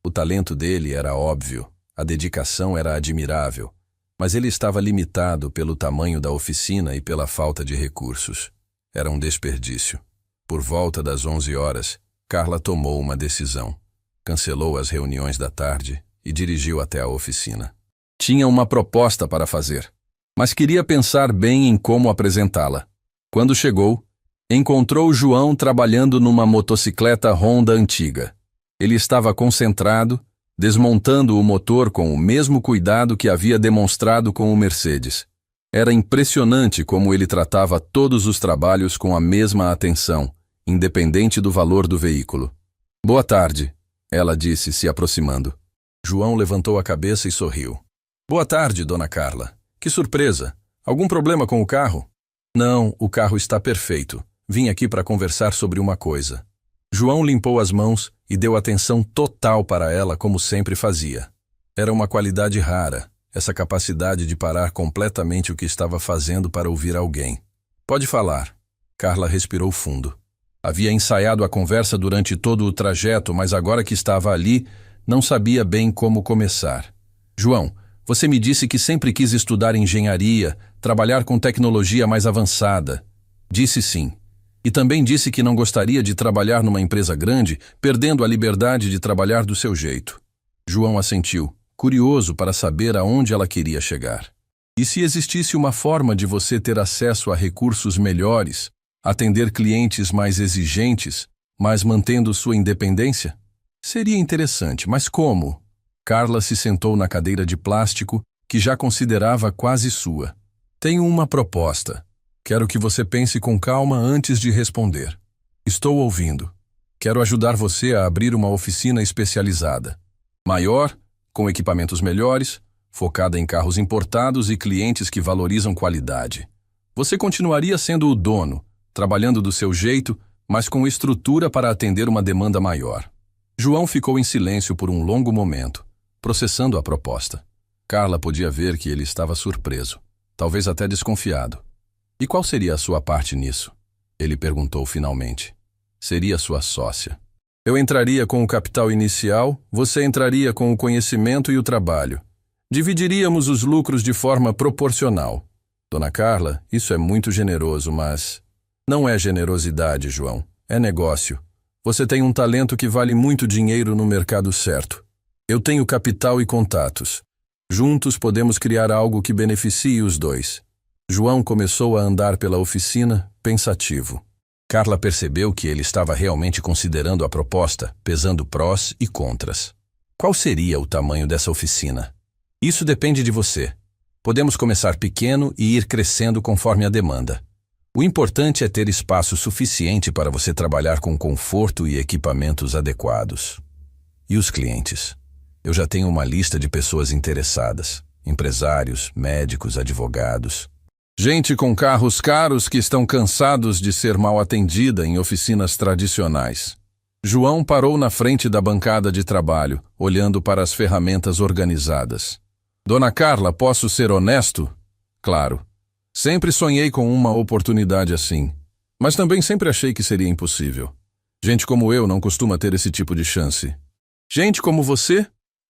O talento dele era óbvio, a dedicação era admirável, mas ele estava limitado pelo tamanho da oficina e pela falta de recursos. Era um desperdício. Por volta das 11 horas, Carla tomou uma decisão. Cancelou as reuniões da tarde e dirigiu até a oficina. Tinha uma proposta para fazer, mas queria pensar bem em como apresentá-la. Quando chegou, encontrou João trabalhando numa motocicleta Honda antiga. Ele estava concentrado, desmontando o motor com o mesmo cuidado que havia demonstrado com o Mercedes. Era impressionante como ele tratava todos os trabalhos com a mesma atenção, independente do valor do veículo. "Boa tarde", ela disse, se aproximando. João levantou a cabeça e sorriu. "Boa tarde, dona Carla. Que surpresa! Algum problema com o carro?" "Não, o carro está perfeito. Vim aqui para conversar sobre uma coisa." João limpou as mãos e deu atenção total para ela como sempre fazia. Era uma qualidade rara, essa capacidade de parar completamente o que estava fazendo para ouvir alguém. "Pode falar." Carla respirou fundo. Havia ensaiado a conversa durante todo o trajeto, mas agora que estava ali, não sabia bem como começar. "João, você me disse que sempre quis estudar engenharia, trabalhar com tecnologia mais avançada." "Disse sim. E também disse que não gostaria de trabalhar numa empresa grande, perdendo a liberdade de trabalhar do seu jeito." João assentiu, curioso para saber aonde ela queria chegar. "E se existisse uma forma de você ter acesso a recursos melhores, atender clientes mais exigentes, mas mantendo sua independência? Seria interessante, mas como?" Carla se sentou na cadeira de plástico, que já considerava quase sua. "Tenho uma proposta. Quero que você pense com calma antes de responder." "Estou ouvindo." "Quero ajudar você a abrir uma oficina especializada. Maior, com equipamentos melhores, focada em carros importados e clientes que valorizam qualidade. Você continuaria sendo o dono, trabalhando do seu jeito, mas com estrutura para atender uma demanda maior. João ficou em silêncio por um longo momento, processando a proposta. Carla podia ver que ele estava surpreso, talvez até desconfiado. E qual seria a sua parte nisso? Ele perguntou finalmente. Seria sua sócia. Eu entraria com o capital inicial, você entraria com o conhecimento e o trabalho. Dividiríamos os lucros de forma proporcional. Dona Carla, isso é muito generoso, mas... Não é generosidade, João. É negócio. Você tem um talento que vale muito dinheiro no mercado certo. Eu tenho capital e contatos. Juntos podemos criar algo que beneficie os dois. João começou a andar pela oficina, pensativo. Carla percebeu que ele estava realmente considerando a proposta, pesando prós e contras. Qual seria o tamanho dessa oficina? Isso depende de você. Podemos começar pequeno e ir crescendo conforme a demanda. O importante é ter espaço suficiente para você trabalhar com conforto e equipamentos adequados. E os clientes? Eu já tenho uma lista de pessoas interessadas. Empresários, médicos, advogados. Gente com carros caros que estão cansados de ser mal atendida em oficinas tradicionais. João parou na frente da bancada de trabalho, olhando para as ferramentas organizadas. Dona Carla, posso ser honesto? Claro. Sempre sonhei com uma oportunidade assim, mas também sempre achei que seria impossível. Gente como eu não costuma ter esse tipo de chance. Gente como você?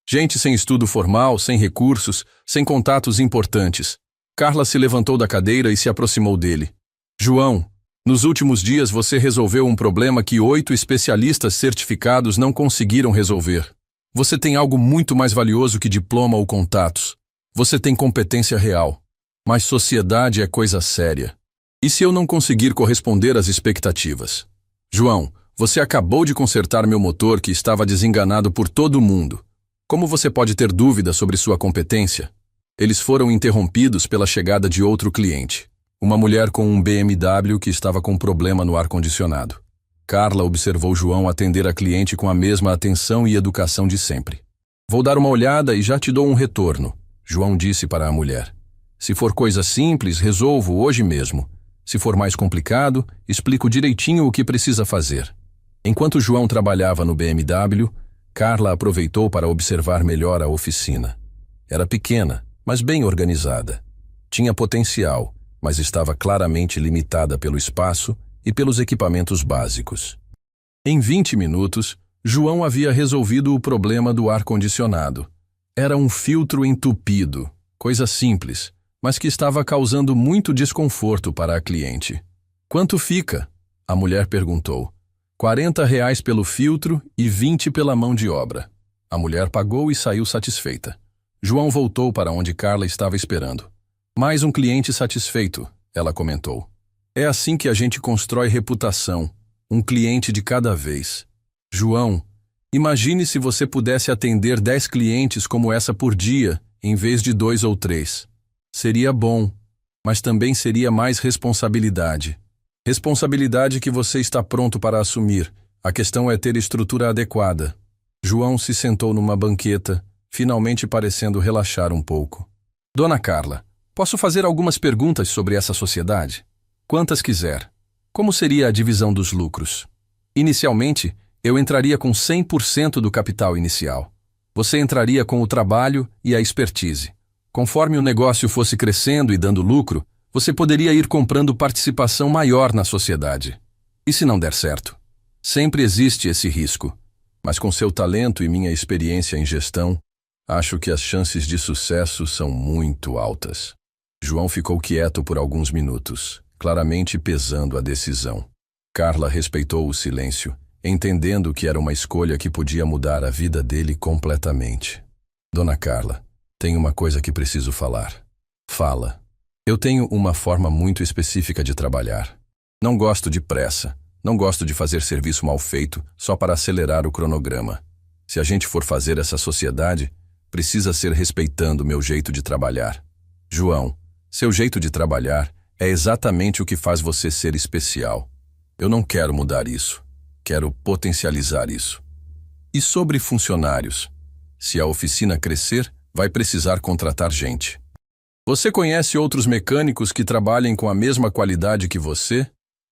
Gente sem estudo formal, sem recursos, sem contatos importantes. Carla se levantou da cadeira e se aproximou dele. João, nos últimos dias você resolveu um problema que 8 especialistas certificados não conseguiram resolver. Você tem algo muito mais valioso que diploma ou contatos. Você tem competência real. Mas sociedade é coisa séria. E se eu não conseguir corresponder às expectativas? João, você acabou de consertar meu motor que estava desenganado por todo mundo. Como você pode ter dúvida sobre sua competência? Eles foram interrompidos pela chegada de outro cliente. Uma mulher com um BMW que estava com problema no ar-condicionado. Carla observou João atender a cliente com a mesma atenção e educação de sempre. Vou dar uma olhada e já te dou um retorno, João disse para a mulher. Se for coisa simples, resolvo hoje mesmo. Se for mais complicado, explico direitinho o que precisa fazer. Enquanto João trabalhava no BMW, Carla aproveitou para observar melhor a oficina. Era pequena, mas bem organizada. Tinha potencial, mas estava claramente limitada pelo espaço e pelos equipamentos básicos. Em 20 minutos, João havia resolvido o problema do ar-condicionado. Era um filtro entupido, coisa simples, mas que estava causando muito desconforto para a cliente. Quanto fica? A mulher perguntou. R$ 40 pelo filtro e 20 pela mão de obra. A mulher pagou e saiu satisfeita. João voltou para onde Carla estava esperando. Mais um cliente satisfeito, ela comentou. É assim que a gente constrói reputação, um cliente de cada vez. João, imagine se você pudesse atender 10 clientes como essa por dia, em vez de 2 ou 3. Seria bom, mas também seria mais responsabilidade. Responsabilidade que você está pronto para assumir. A questão é ter estrutura adequada. João se sentou numa banqueta, finalmente parecendo relaxar um pouco. Dona Carla, posso fazer algumas perguntas sobre essa sociedade? Quantas quiser. Como seria a divisão dos lucros? Inicialmente, eu entraria com 100% do capital inicial. Você entraria com o trabalho e a expertise. Conforme o negócio fosse crescendo e dando lucro, você poderia ir comprando participação maior na sociedade. E se não der certo? Sempre existe esse risco. Mas com seu talento e minha experiência em gestão, acho que as chances de sucesso são muito altas. João ficou quieto por alguns minutos, claramente pesando a decisão. Carla respeitou o silêncio, entendendo que era uma escolha que podia mudar a vida dele completamente. Dona Carla, tem uma coisa que preciso falar. Fala. Eu tenho uma forma muito específica de trabalhar. Não gosto de pressa. Não gosto de fazer serviço mal feito só para acelerar o cronograma. Se a gente for fazer essa sociedade, precisa ser respeitando o meu jeito de trabalhar. João, seu jeito de trabalhar é exatamente o que faz você ser especial. Eu não quero mudar isso. Quero potencializar isso. E sobre funcionários? Se a oficina crescer, vai precisar contratar gente. Você conhece outros mecânicos que trabalhem com a mesma qualidade que você?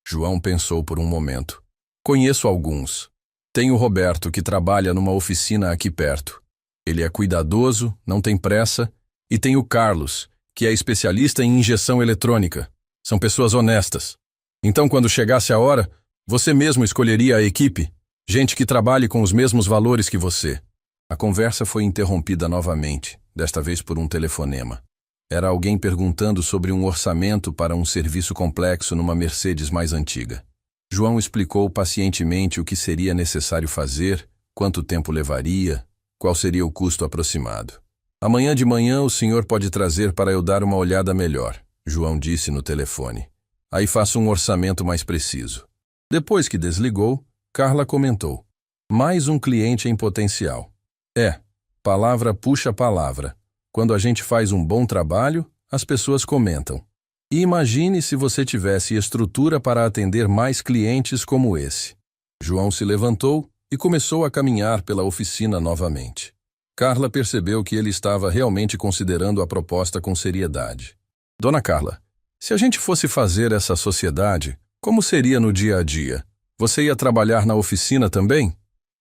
João pensou por um momento. Conheço alguns. Tem o Roberto, que trabalha numa oficina aqui perto. Ele é cuidadoso, não tem pressa. E tem o Carlos, que é especialista em injeção eletrônica. São pessoas honestas. Então, quando chegasse a hora, você mesmo escolheria a equipe? Gente que trabalhe com os mesmos valores que você. A conversa foi interrompida novamente, desta vez por um telefonema. Era alguém perguntando sobre um orçamento para um serviço complexo numa Mercedes mais antiga. João explicou pacientemente o que seria necessário fazer, quanto tempo levaria, qual seria o custo aproximado. Amanhã de manhã o senhor pode trazer para eu dar uma olhada melhor, João disse no telefone. Aí faço um orçamento mais preciso. Depois que desligou, Carla comentou. Mais um cliente em potencial. Palavra puxa palavra. Quando a gente faz um bom trabalho, as pessoas comentam. E imagine se você tivesse estrutura para atender mais clientes como esse. João se levantou e começou a caminhar pela oficina novamente. Carla percebeu que ele estava realmente considerando a proposta com seriedade. Dona Carla, se a gente fosse fazer essa sociedade, como seria no dia a dia? Você ia trabalhar na oficina também?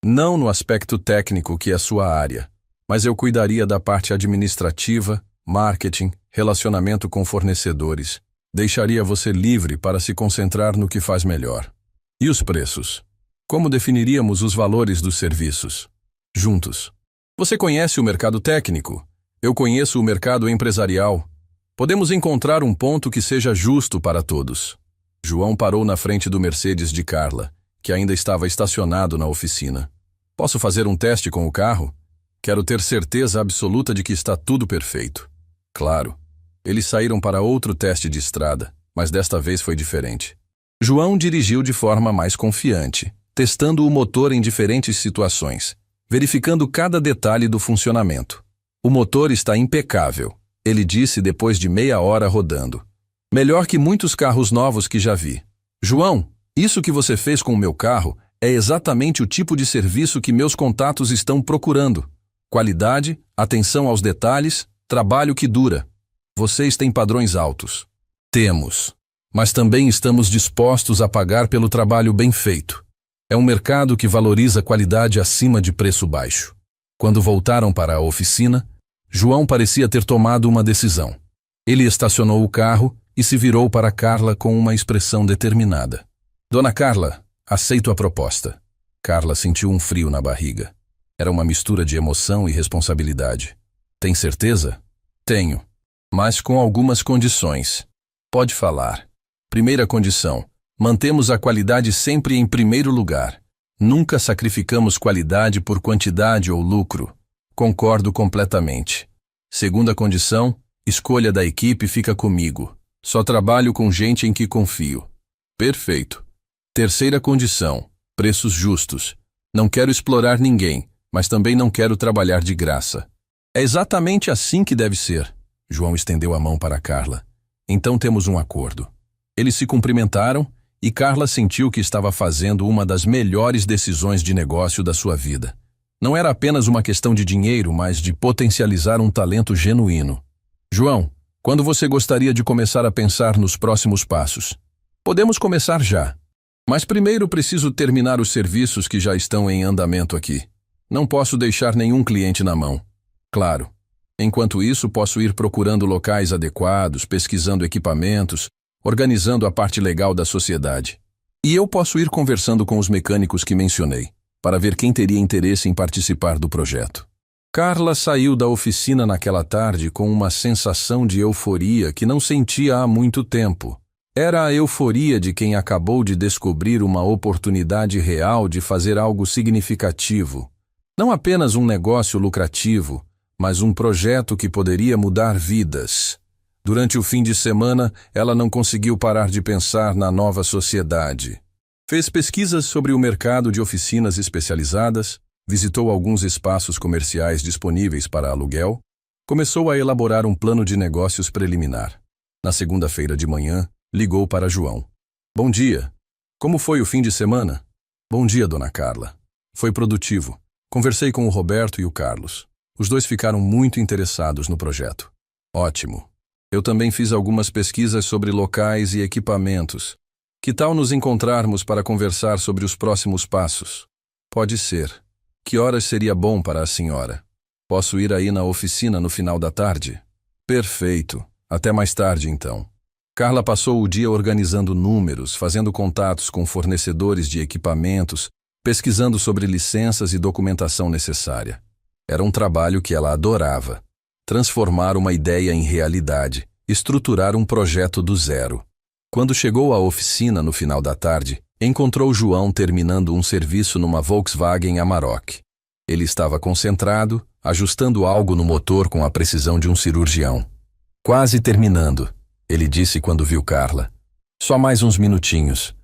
Não no aspecto técnico, que é sua área, mas eu cuidaria da parte administrativa, marketing, relacionamento com fornecedores. Deixaria você livre para se concentrar no que faz melhor. E os preços? Como definiríamos os valores dos serviços? Juntos. Você conhece o mercado técnico? Eu conheço o mercado empresarial. Podemos encontrar um ponto que seja justo para todos. João parou na frente do Mercedes de Carla, que ainda estava estacionado na oficina. Posso fazer um teste com o carro? Quero ter certeza absoluta de que está tudo perfeito. Claro. Eles saíram para outro teste de estrada, mas desta vez foi diferente. João dirigiu de forma mais confiante, testando o motor em diferentes situações, verificando cada detalhe do funcionamento. O motor está impecável, ele disse depois de meia hora rodando. Melhor que muitos carros novos que já vi. João, isso que você fez com o meu carro é exatamente o tipo de serviço que meus contatos estão procurando. Qualidade, atenção aos detalhes, trabalho que dura. Vocês têm padrões altos. Temos. Mas também estamos dispostos a pagar pelo trabalho bem feito. É um mercado que valoriza qualidade acima de preço baixo. Quando voltaram para a oficina, João parecia ter tomado uma decisão. Ele estacionou o carro e se virou para Carla com uma expressão determinada. Dona Carla, aceito a proposta. Carla sentiu um frio na barriga. Era uma mistura de emoção e responsabilidade. Tem certeza? Tenho. Mas com algumas condições. Pode falar. Primeira condição. Mantemos a qualidade sempre em primeiro lugar. Nunca sacrificamos qualidade por quantidade ou lucro. Concordo completamente. Segunda condição. Escolha da equipe fica comigo. Só trabalho com gente em que confio. Perfeito. Terceira condição. Preços justos. Não quero explorar ninguém, mas também não quero trabalhar de graça. É exatamente assim que deve ser. João estendeu a mão para Carla. Então temos um acordo. Eles se cumprimentaram e Carla sentiu que estava fazendo uma das melhores decisões de negócio da sua vida. Não era apenas uma questão de dinheiro, mas de potencializar um talento genuíno. João, quando você gostaria de começar a pensar nos próximos passos? Podemos começar já. Mas primeiro preciso terminar os serviços que já estão em andamento aqui. Não posso deixar nenhum cliente na mão. Claro. Enquanto isso, posso ir procurando locais adequados, pesquisando equipamentos, organizando a parte legal da sociedade. E eu posso ir conversando com os mecânicos que mencionei, para ver quem teria interesse em participar do projeto. Carla saiu da oficina naquela tarde com uma sensação de euforia que não sentia há muito tempo. Era a euforia de quem acabou de descobrir uma oportunidade real de fazer algo significativo. Não apenas um negócio lucrativo, mas um projeto que poderia mudar vidas. Durante o fim de semana, ela não conseguiu parar de pensar na nova sociedade. Fez pesquisas sobre o mercado de oficinas especializadas, visitou alguns espaços comerciais disponíveis para aluguel, começou a elaborar um plano de negócios preliminar. Na segunda-feira de manhã, ligou para João. Bom dia. Como foi o fim de semana? Bom dia, dona Carla. Foi produtivo. Conversei com o Roberto e o Carlos. Os dois ficaram muito interessados no projeto. Ótimo. Eu também fiz algumas pesquisas sobre locais e equipamentos. Que tal nos encontrarmos para conversar sobre os próximos passos? Pode ser. Que horas seria bom para a senhora? Posso ir aí na oficina no final da tarde? Perfeito. Até mais tarde, então. Carla passou o dia organizando números, fazendo contatos com fornecedores de equipamentos, pesquisando sobre licenças e documentação necessária. Era um trabalho que ela adorava. Transformar uma ideia em realidade, estruturar um projeto do zero. Quando chegou à oficina no final da tarde, encontrou João terminando um serviço numa Volkswagen Amarok. Ele estava concentrado, ajustando algo no motor com a precisão de um cirurgião. Quase terminando, ele disse quando viu Carla. Só mais uns minutinhos.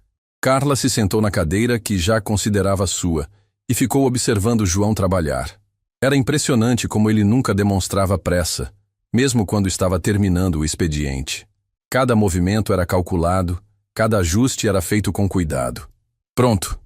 Carla se sentou na cadeira que já considerava sua e ficou observando João trabalhar. Era impressionante como ele nunca demonstrava pressa, mesmo quando estava terminando o expediente. Cada movimento era calculado, cada ajuste era feito com cuidado. Pronto,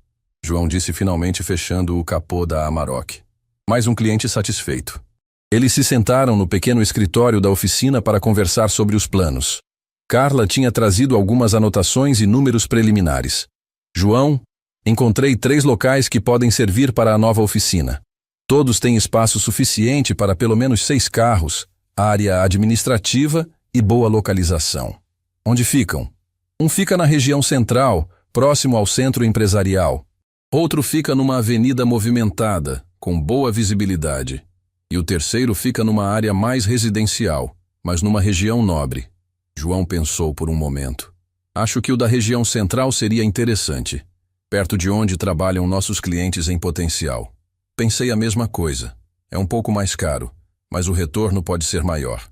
João disse finalmente fechando o capô da Amarok. Mais um cliente satisfeito. Eles se sentaram no pequeno escritório da oficina para conversar sobre os planos. Carla tinha trazido algumas anotações e números preliminares. João, encontrei 3 locais que podem servir para a nova oficina. Todos têm espaço suficiente para pelo menos 6 carros, área administrativa e boa localização. Onde ficam? Um fica na região central, próximo ao centro empresarial. Outro fica numa avenida movimentada, com boa visibilidade. E o terceiro fica numa área mais residencial, mas numa região nobre. João pensou por um momento. Acho que o da região central seria interessante, perto de onde trabalham nossos clientes em potencial. Pensei a mesma coisa. É um pouco mais caro, mas o retorno pode ser maior.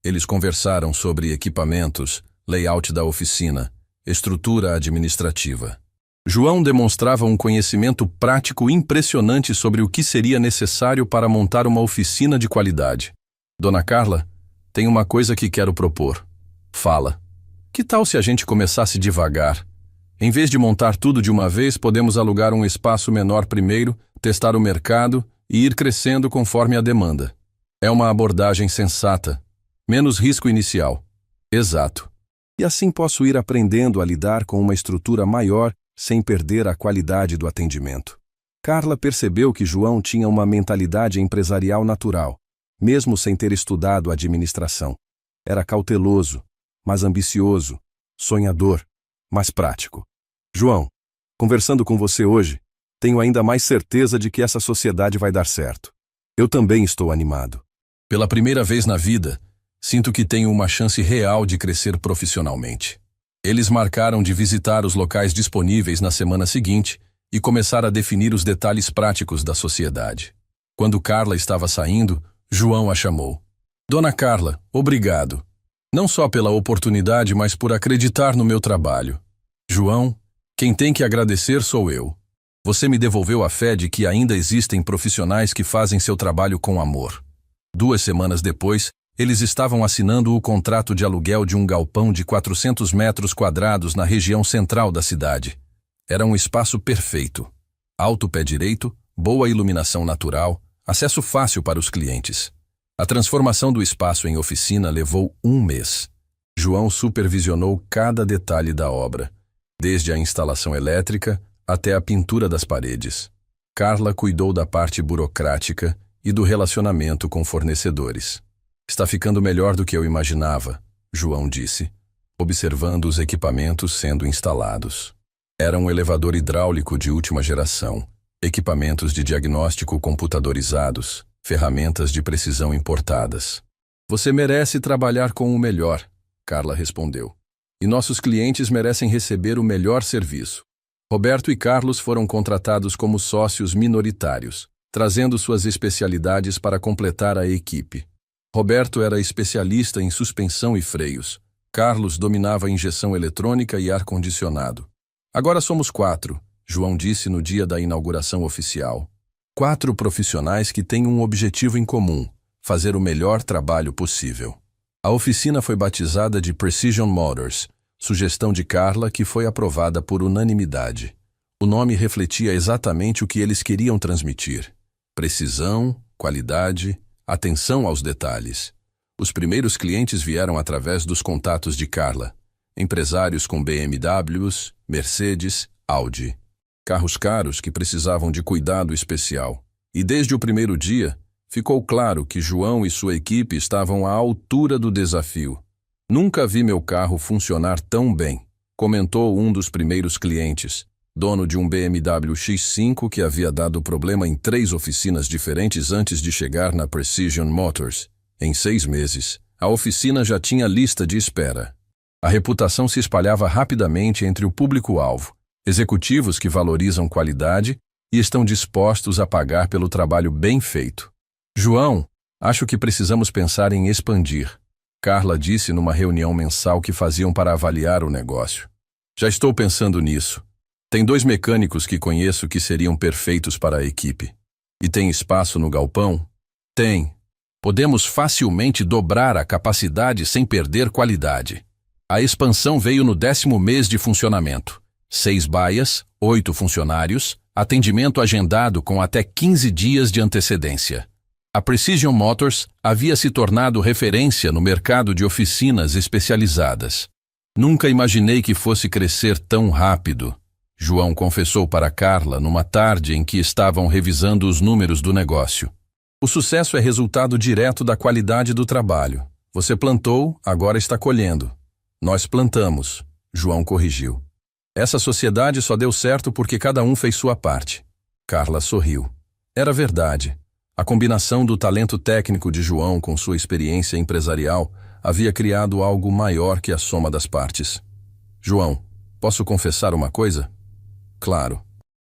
Eles conversaram sobre equipamentos, layout da oficina, estrutura administrativa. João demonstrava um conhecimento prático impressionante sobre o que seria necessário para montar uma oficina de qualidade. Dona Carla, tem uma coisa que quero propor. Fala. Que tal se a gente começasse devagar? Em vez de montar tudo de uma vez, podemos alugar um espaço menor primeiro, testar o mercado e ir crescendo conforme a demanda. É uma abordagem sensata. Menos risco inicial. Exato. E assim posso ir aprendendo a lidar com uma estrutura maior sem perder a qualidade do atendimento. Carla percebeu que João tinha uma mentalidade empresarial natural, mesmo sem ter estudado administração. Era cauteloso, mas ambicioso, sonhador, mas prático. João, conversando com você hoje, tenho ainda mais certeza de que essa sociedade vai dar certo. Eu também estou animado. Pela primeira vez na vida, sinto que tenho uma chance real de crescer profissionalmente. Eles marcaram de visitar os locais disponíveis na semana seguinte e começar a definir os detalhes práticos da sociedade. Quando Carla estava saindo, João a chamou. Dona Carla, obrigado. Não só pela oportunidade, mas por acreditar no meu trabalho. João, quem tem que agradecer sou eu. Você me devolveu a fé de que ainda existem profissionais que fazem seu trabalho com amor. 2 semanas depois, eles estavam assinando o contrato de aluguel de um galpão de 400 metros quadrados na região central da cidade. Era um espaço perfeito. Alto pé direito, boa iluminação natural, acesso fácil para os clientes. A transformação do espaço em oficina levou 1 mês. João supervisionou cada detalhe da obra, desde a instalação elétrica até a pintura das paredes. Carla cuidou da parte burocrática e do relacionamento com fornecedores. Está ficando melhor do que eu imaginava, João disse, observando os equipamentos sendo instalados. Era um elevador hidráulico de última geração, equipamentos de diagnóstico computadorizados, ferramentas de precisão importadas. Você merece trabalhar com o melhor, Carla respondeu. E nossos clientes merecem receber o melhor serviço. Roberto e Carlos foram contratados como sócios minoritários, trazendo suas especialidades para completar a equipe. Roberto era especialista em suspensão e freios. Carlos dominava injeção eletrônica e ar-condicionado. Agora somos 4, João disse no dia da inauguração oficial. 4 profissionais que têm um objetivo em comum: fazer o melhor trabalho possível. A oficina foi batizada de Precision Motors, sugestão de Carla que foi aprovada por unanimidade. O nome refletia exatamente o que eles queriam transmitir: precisão, qualidade, Atenção aos detalhes. Os primeiros clientes vieram através dos contatos de Carla. Empresários com BMWs, Mercedes, Audi. Carros caros que precisavam de cuidado especial. E desde o primeiro dia, ficou claro que João e sua equipe estavam à altura do desafio. Nunca vi meu carro funcionar tão bem, comentou um dos primeiros clientes, dono de um BMW X5 que havia dado problema em 3 oficinas diferentes antes de chegar na Precision Motors. Em 6 meses, a oficina já tinha lista de espera. A reputação se espalhava rapidamente entre o público-alvo, executivos que valorizam qualidade e estão dispostos a pagar pelo trabalho bem feito. João, acho que precisamos pensar em expandir, Carla disse numa reunião mensal que faziam para avaliar o negócio. Já estou pensando nisso. Tem 2 mecânicos que conheço que seriam perfeitos para a equipe. E tem espaço no galpão? Tem. Podemos facilmente dobrar a capacidade sem perder qualidade. A expansão veio no 10º mês de funcionamento. 6 baias, 8 funcionários, atendimento agendado com até 15 dias de antecedência. A Precision Motors havia se tornado referência no mercado de oficinas especializadas. Nunca imaginei que fosse crescer tão rápido, João confessou para Carla numa tarde em que estavam revisando os números do negócio. O sucesso é resultado direto da qualidade do trabalho. Você plantou, agora está colhendo. Nós plantamos, João corrigiu. Essa sociedade só deu certo porque cada um fez sua parte. Carla sorriu. Era verdade. A combinação do talento técnico de João com sua experiência empresarial havia criado algo maior que a soma das partes. João, posso confessar uma coisa? Claro.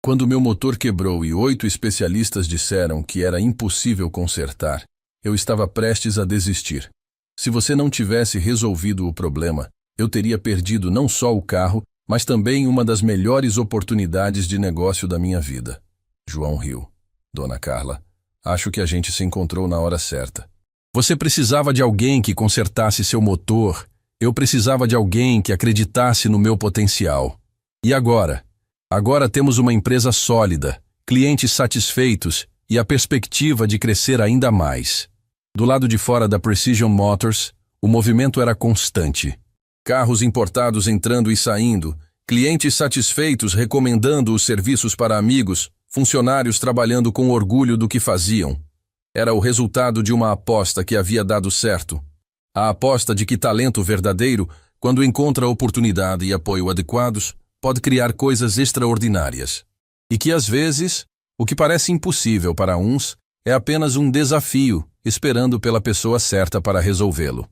Quando meu motor quebrou e 8 especialistas disseram que era impossível consertar, eu estava prestes a desistir. Se você não tivesse resolvido o problema, eu teria perdido não só o carro, mas também uma das melhores oportunidades de negócio da minha vida. João riu. Dona Carla, acho que a gente se encontrou na hora certa. Você precisava de alguém que consertasse seu motor. Eu precisava de alguém que acreditasse no meu potencial. E agora? Agora temos uma empresa sólida, clientes satisfeitos e a perspectiva de crescer ainda mais. Do lado de fora da Precision Motors, o movimento era constante. Carros importados entrando e saindo, clientes satisfeitos recomendando os serviços para amigos, funcionários trabalhando com orgulho do que faziam. Era o resultado de uma aposta que havia dado certo. A aposta de que talento verdadeiro, quando encontra oportunidade e apoio adequados, pode criar coisas extraordinárias. E que às vezes, o que parece impossível para uns, é apenas um desafio, esperando pela pessoa certa para resolvê-lo.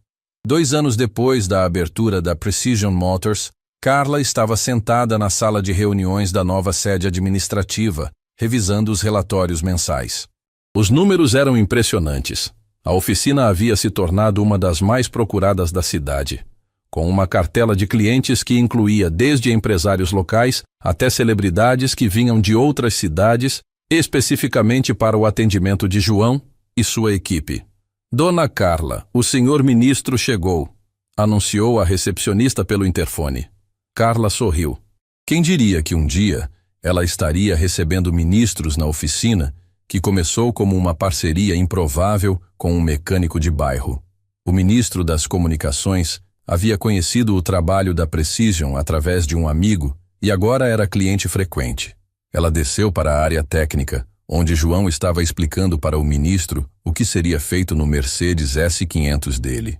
2 anos depois da abertura da Precision Motors, Carla estava sentada na sala de reuniões da nova sede administrativa, revisando os relatórios mensais. Os números eram impressionantes. A oficina havia se tornado uma das mais procuradas da cidade, com uma cartela de clientes que incluía desde empresários locais até celebridades que vinham de outras cidades, especificamente para o atendimento de João e sua equipe. Dona Carla, o senhor ministro chegou, anunciou a recepcionista pelo interfone. Carla sorriu. Quem diria que um dia ela estaria recebendo ministros na oficina, que começou como uma parceria improvável com um mecânico de bairro. O ministro das Comunicações havia conhecido o trabalho da Precision através de um amigo e agora era cliente frequente. Ela desceu para a área técnica, onde João estava explicando para o ministro o que seria feito no Mercedes S500 dele.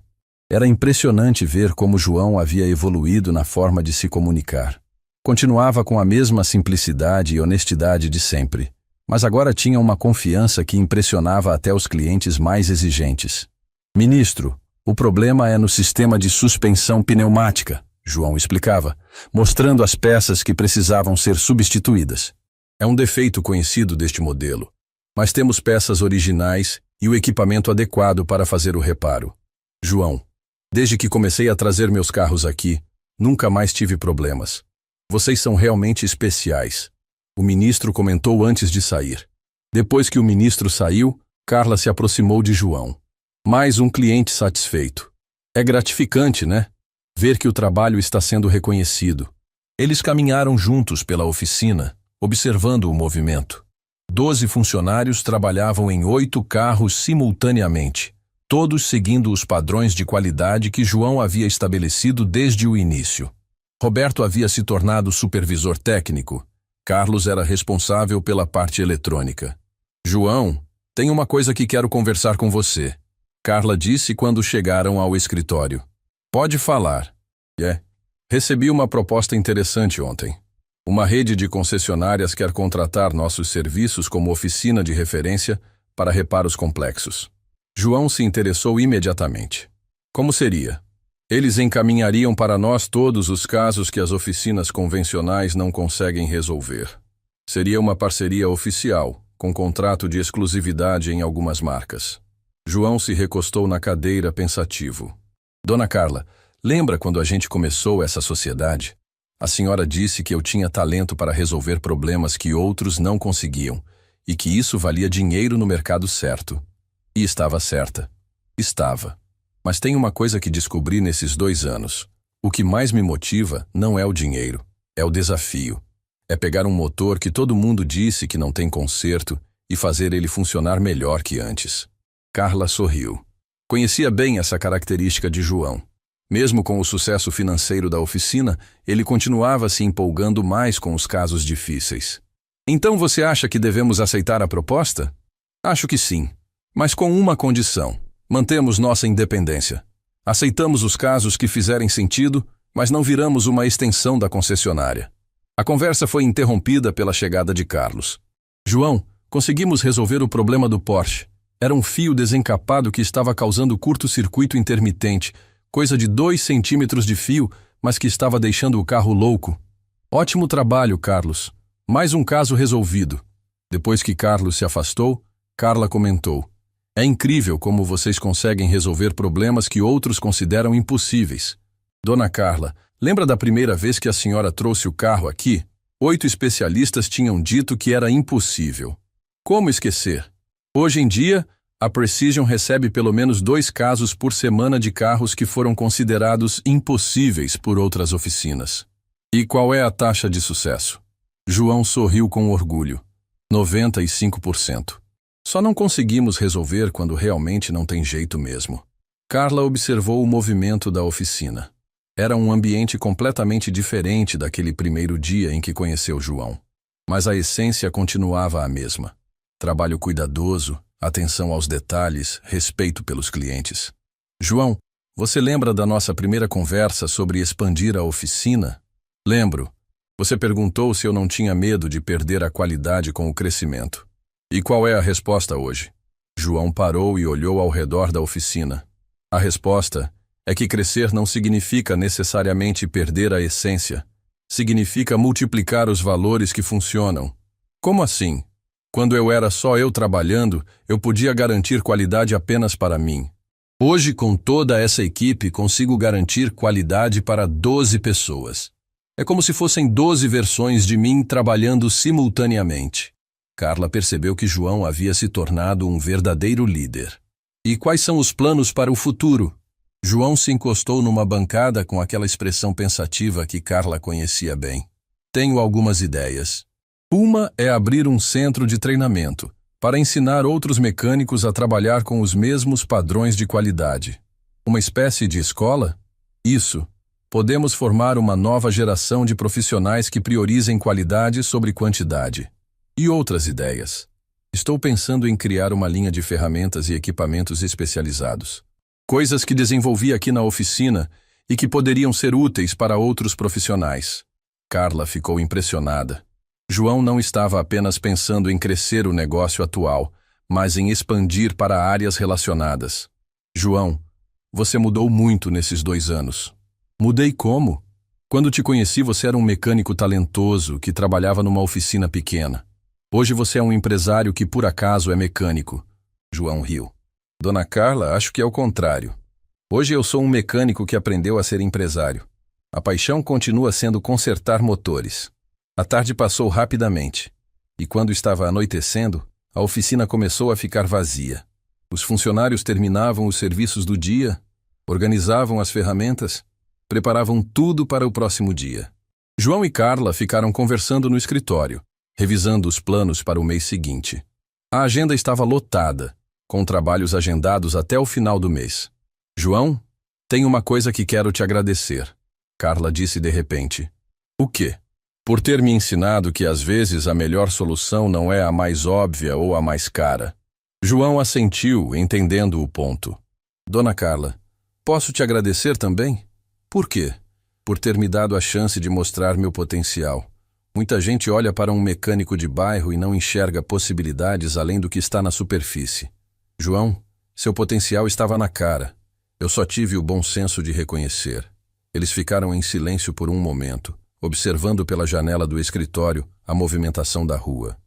Era impressionante ver como João havia evoluído na forma de se comunicar. Continuava com a mesma simplicidade e honestidade de sempre, mas agora tinha uma confiança que impressionava até os clientes mais exigentes. Ministro, o problema é no sistema de suspensão pneumática, João explicava, mostrando as peças que precisavam ser substituídas. É um defeito conhecido deste modelo, mas temos peças originais e o equipamento adequado para fazer o reparo. João, desde que comecei a trazer meus carros aqui, nunca mais tive problemas. Vocês são realmente especiais. O ministro comentou antes de sair. Depois que o ministro saiu, Carla se aproximou de João. Mais um cliente satisfeito. É gratificante, né? Ver que o trabalho está sendo reconhecido. Eles caminharam juntos pela oficina, observando o movimento. 12 funcionários trabalhavam em 8 carros simultaneamente, todos seguindo os padrões de qualidade que João havia estabelecido desde o início. Roberto havia se tornado supervisor técnico. Carlos era responsável pela parte eletrônica. João, tem uma coisa que quero conversar com você, Carla disse quando chegaram ao escritório. Pode falar. Recebi uma proposta interessante ontem. Uma rede de concessionárias quer contratar nossos serviços como oficina de referência para reparos complexos. João se interessou imediatamente. Como seria? Eles encaminhariam para nós todos os casos que as oficinas convencionais não conseguem resolver. Seria uma parceria oficial, com contrato de exclusividade em algumas marcas. João se recostou na cadeira pensativo. Dona Carla, lembra quando a gente começou essa sociedade? A senhora disse que eu tinha talento para resolver problemas que outros não conseguiam e que isso valia dinheiro no mercado certo. E estava certa. Estava. Mas tem uma coisa que descobri nesses 2 anos. O que mais me motiva não é o dinheiro, é o desafio. É pegar um motor que todo mundo disse que não tem conserto e fazer ele funcionar melhor que antes. Carla sorriu. Conhecia bem essa característica de João. Mesmo com o sucesso financeiro da oficina, ele continuava se empolgando mais com os casos difíceis. Então você acha que devemos aceitar a proposta? Acho que sim, mas com uma condição. Mantemos nossa independência. Aceitamos os casos que fizerem sentido, mas não viramos uma extensão da concessionária. A conversa foi interrompida pela chegada de Carlos. João, conseguimos resolver o problema do Porsche. Era um fio desencapado que estava causando curto-circuito intermitente, coisa de 2 centímetros de fio, mas que estava deixando o carro louco. Ótimo trabalho, Carlos. Mais um caso resolvido. Depois que Carlos se afastou, Carla comentou. É incrível como vocês conseguem resolver problemas que outros consideram impossíveis. Dona Carla, lembra da primeira vez que a senhora trouxe o carro aqui? 8 especialistas tinham dito que era impossível. Como esquecer? Hoje em dia, a Precision recebe pelo menos 2 casos por semana de carros que foram considerados impossíveis por outras oficinas. E qual é a taxa de sucesso? João sorriu com orgulho. 95%. Só não conseguimos resolver quando realmente não tem jeito mesmo. Carla observou o movimento da oficina. Era um ambiente completamente diferente daquele primeiro dia em que conheceu João. Mas a essência continuava a mesma. Trabalho cuidadoso, atenção aos detalhes, respeito pelos clientes. João, você lembra da nossa primeira conversa sobre expandir a oficina? Lembro. Você perguntou se eu não tinha medo de perder a qualidade com o crescimento. E qual é a resposta hoje? João parou e olhou ao redor da oficina. A resposta é que crescer não significa necessariamente perder a essência. Significa multiplicar os valores que funcionam. Como assim? Quando eu era só eu trabalhando, eu podia garantir qualidade apenas para mim. Hoje, com toda essa equipe, consigo garantir qualidade para 12 pessoas. É como se fossem 12 versões de mim trabalhando simultaneamente. Carla percebeu que João havia se tornado um verdadeiro líder. E quais são os planos para o futuro? João se encostou numa bancada com aquela expressão pensativa que Carla conhecia bem. Tenho algumas ideias. Uma é abrir um centro de treinamento, para ensinar outros mecânicos a trabalhar com os mesmos padrões de qualidade. Uma espécie de escola? Isso. Podemos formar uma nova geração de profissionais que priorizem qualidade sobre quantidade. E outras ideias. Estou pensando em criar uma linha de ferramentas e equipamentos especializados. Coisas que desenvolvi aqui na oficina e que poderiam ser úteis para outros profissionais. Carla ficou impressionada. João não estava apenas pensando em crescer o negócio atual, mas em expandir para áreas relacionadas. João, você mudou muito nesses 2 anos. Mudei como? Quando te conheci, você era um mecânico talentoso que trabalhava numa oficina pequena. Hoje você é um empresário que por acaso é mecânico. João riu. Dona Carla, acho que é o contrário. Hoje eu sou um mecânico que aprendeu a ser empresário. A paixão continua sendo consertar motores. A tarde passou rapidamente, e quando estava anoitecendo, a oficina começou a ficar vazia. Os funcionários terminavam os serviços do dia, organizavam as ferramentas, preparavam tudo para o próximo dia. João e Carla ficaram conversando no escritório, revisando os planos para o mês seguinte. A agenda estava lotada, com trabalhos agendados até o final do mês. João, tem uma coisa que quero te agradecer, Carla disse de repente. O quê? Por ter me ensinado que às vezes a melhor solução não é a mais óbvia ou a mais cara. João assentiu, entendendo o ponto. Dona Carla, posso te agradecer também? Por quê? Por ter me dado a chance de mostrar meu potencial. Muita gente olha para um mecânico de bairro e não enxerga possibilidades além do que está na superfície. João, seu potencial estava na cara. Eu só tive o bom senso de reconhecer. Eles ficaram em silêncio por um momento, observando pela janela do escritório a movimentação da rua.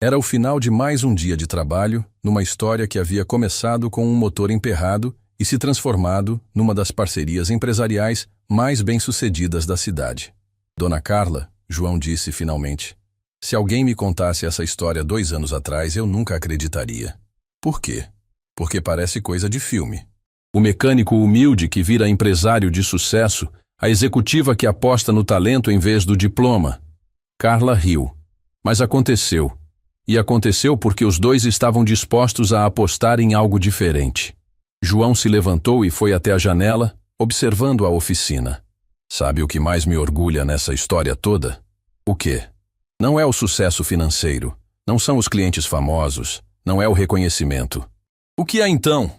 Era o final de mais um dia de trabalho, numa história que havia começado com um motor emperrado e se transformado numa das parcerias empresariais mais bem-sucedidas da cidade. Dona Carla, João disse finalmente, se alguém me contasse essa história 2 anos atrás, eu nunca acreditaria. Por quê? Porque parece coisa de filme. O mecânico humilde que vira empresário de sucesso, a executiva que aposta no talento em vez do diploma. Carla riu. Mas aconteceu. E aconteceu porque os dois estavam dispostos a apostar em algo diferente. João se levantou e foi até a janela, observando a oficina. Sabe o que mais me orgulha nessa história toda? O quê? Não é o sucesso financeiro, não são os clientes famosos, não é o reconhecimento. O que é então?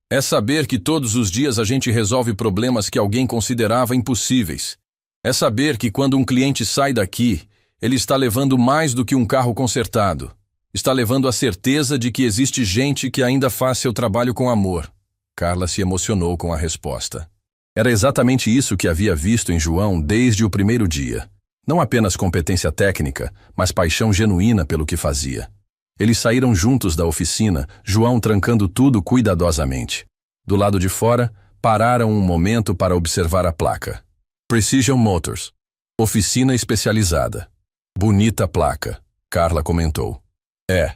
É saber que todos os dias a gente resolve problemas que alguém considerava impossíveis. É saber que quando um cliente sai daqui, ele está levando mais do que um carro consertado. Está levando a certeza de que existe gente que ainda faz seu trabalho com amor. Carla se emocionou com a resposta. Era exatamente isso que havia visto em João desde o primeiro dia. Não apenas competência técnica, mas paixão genuína pelo que fazia. Eles saíram juntos da oficina, João trancando tudo cuidadosamente. Do lado de fora, pararam um momento para observar a placa. Precision Motors. Oficina especializada. Bonita placa, Carla comentou. É,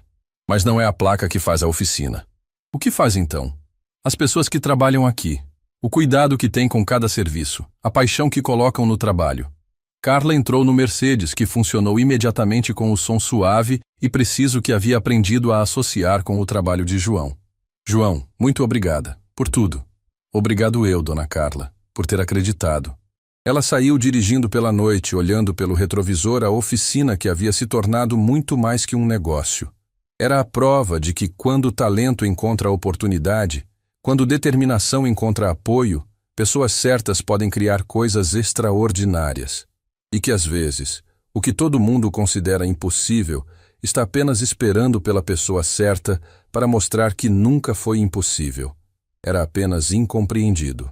mas não é a placa que faz a oficina. O que faz então? As pessoas que trabalham aqui. O cuidado que têm com cada serviço. A paixão que colocam no trabalho. Carla entrou no Mercedes, que funcionou imediatamente com o som suave e preciso que havia aprendido a associar com o trabalho de João. João, muito obrigada, por tudo. Obrigado eu, Dona Carla, por ter acreditado. Ela saiu dirigindo pela noite, olhando pelo retrovisor a oficina que havia se tornado muito mais que um negócio. Era a prova de que quando o talento encontra oportunidade, quando determinação encontra apoio, pessoas certas podem criar coisas extraordinárias. E que às vezes, o que todo mundo considera impossível está apenas esperando pela pessoa certa para mostrar que nunca foi impossível. Era apenas incompreendido.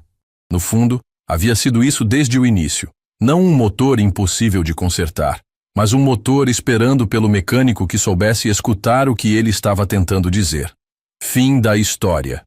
No fundo, havia sido isso desde o início. Não um motor impossível de consertar, mas um motor esperando pelo mecânico que soubesse escutar o que ele estava tentando dizer. Fim da história.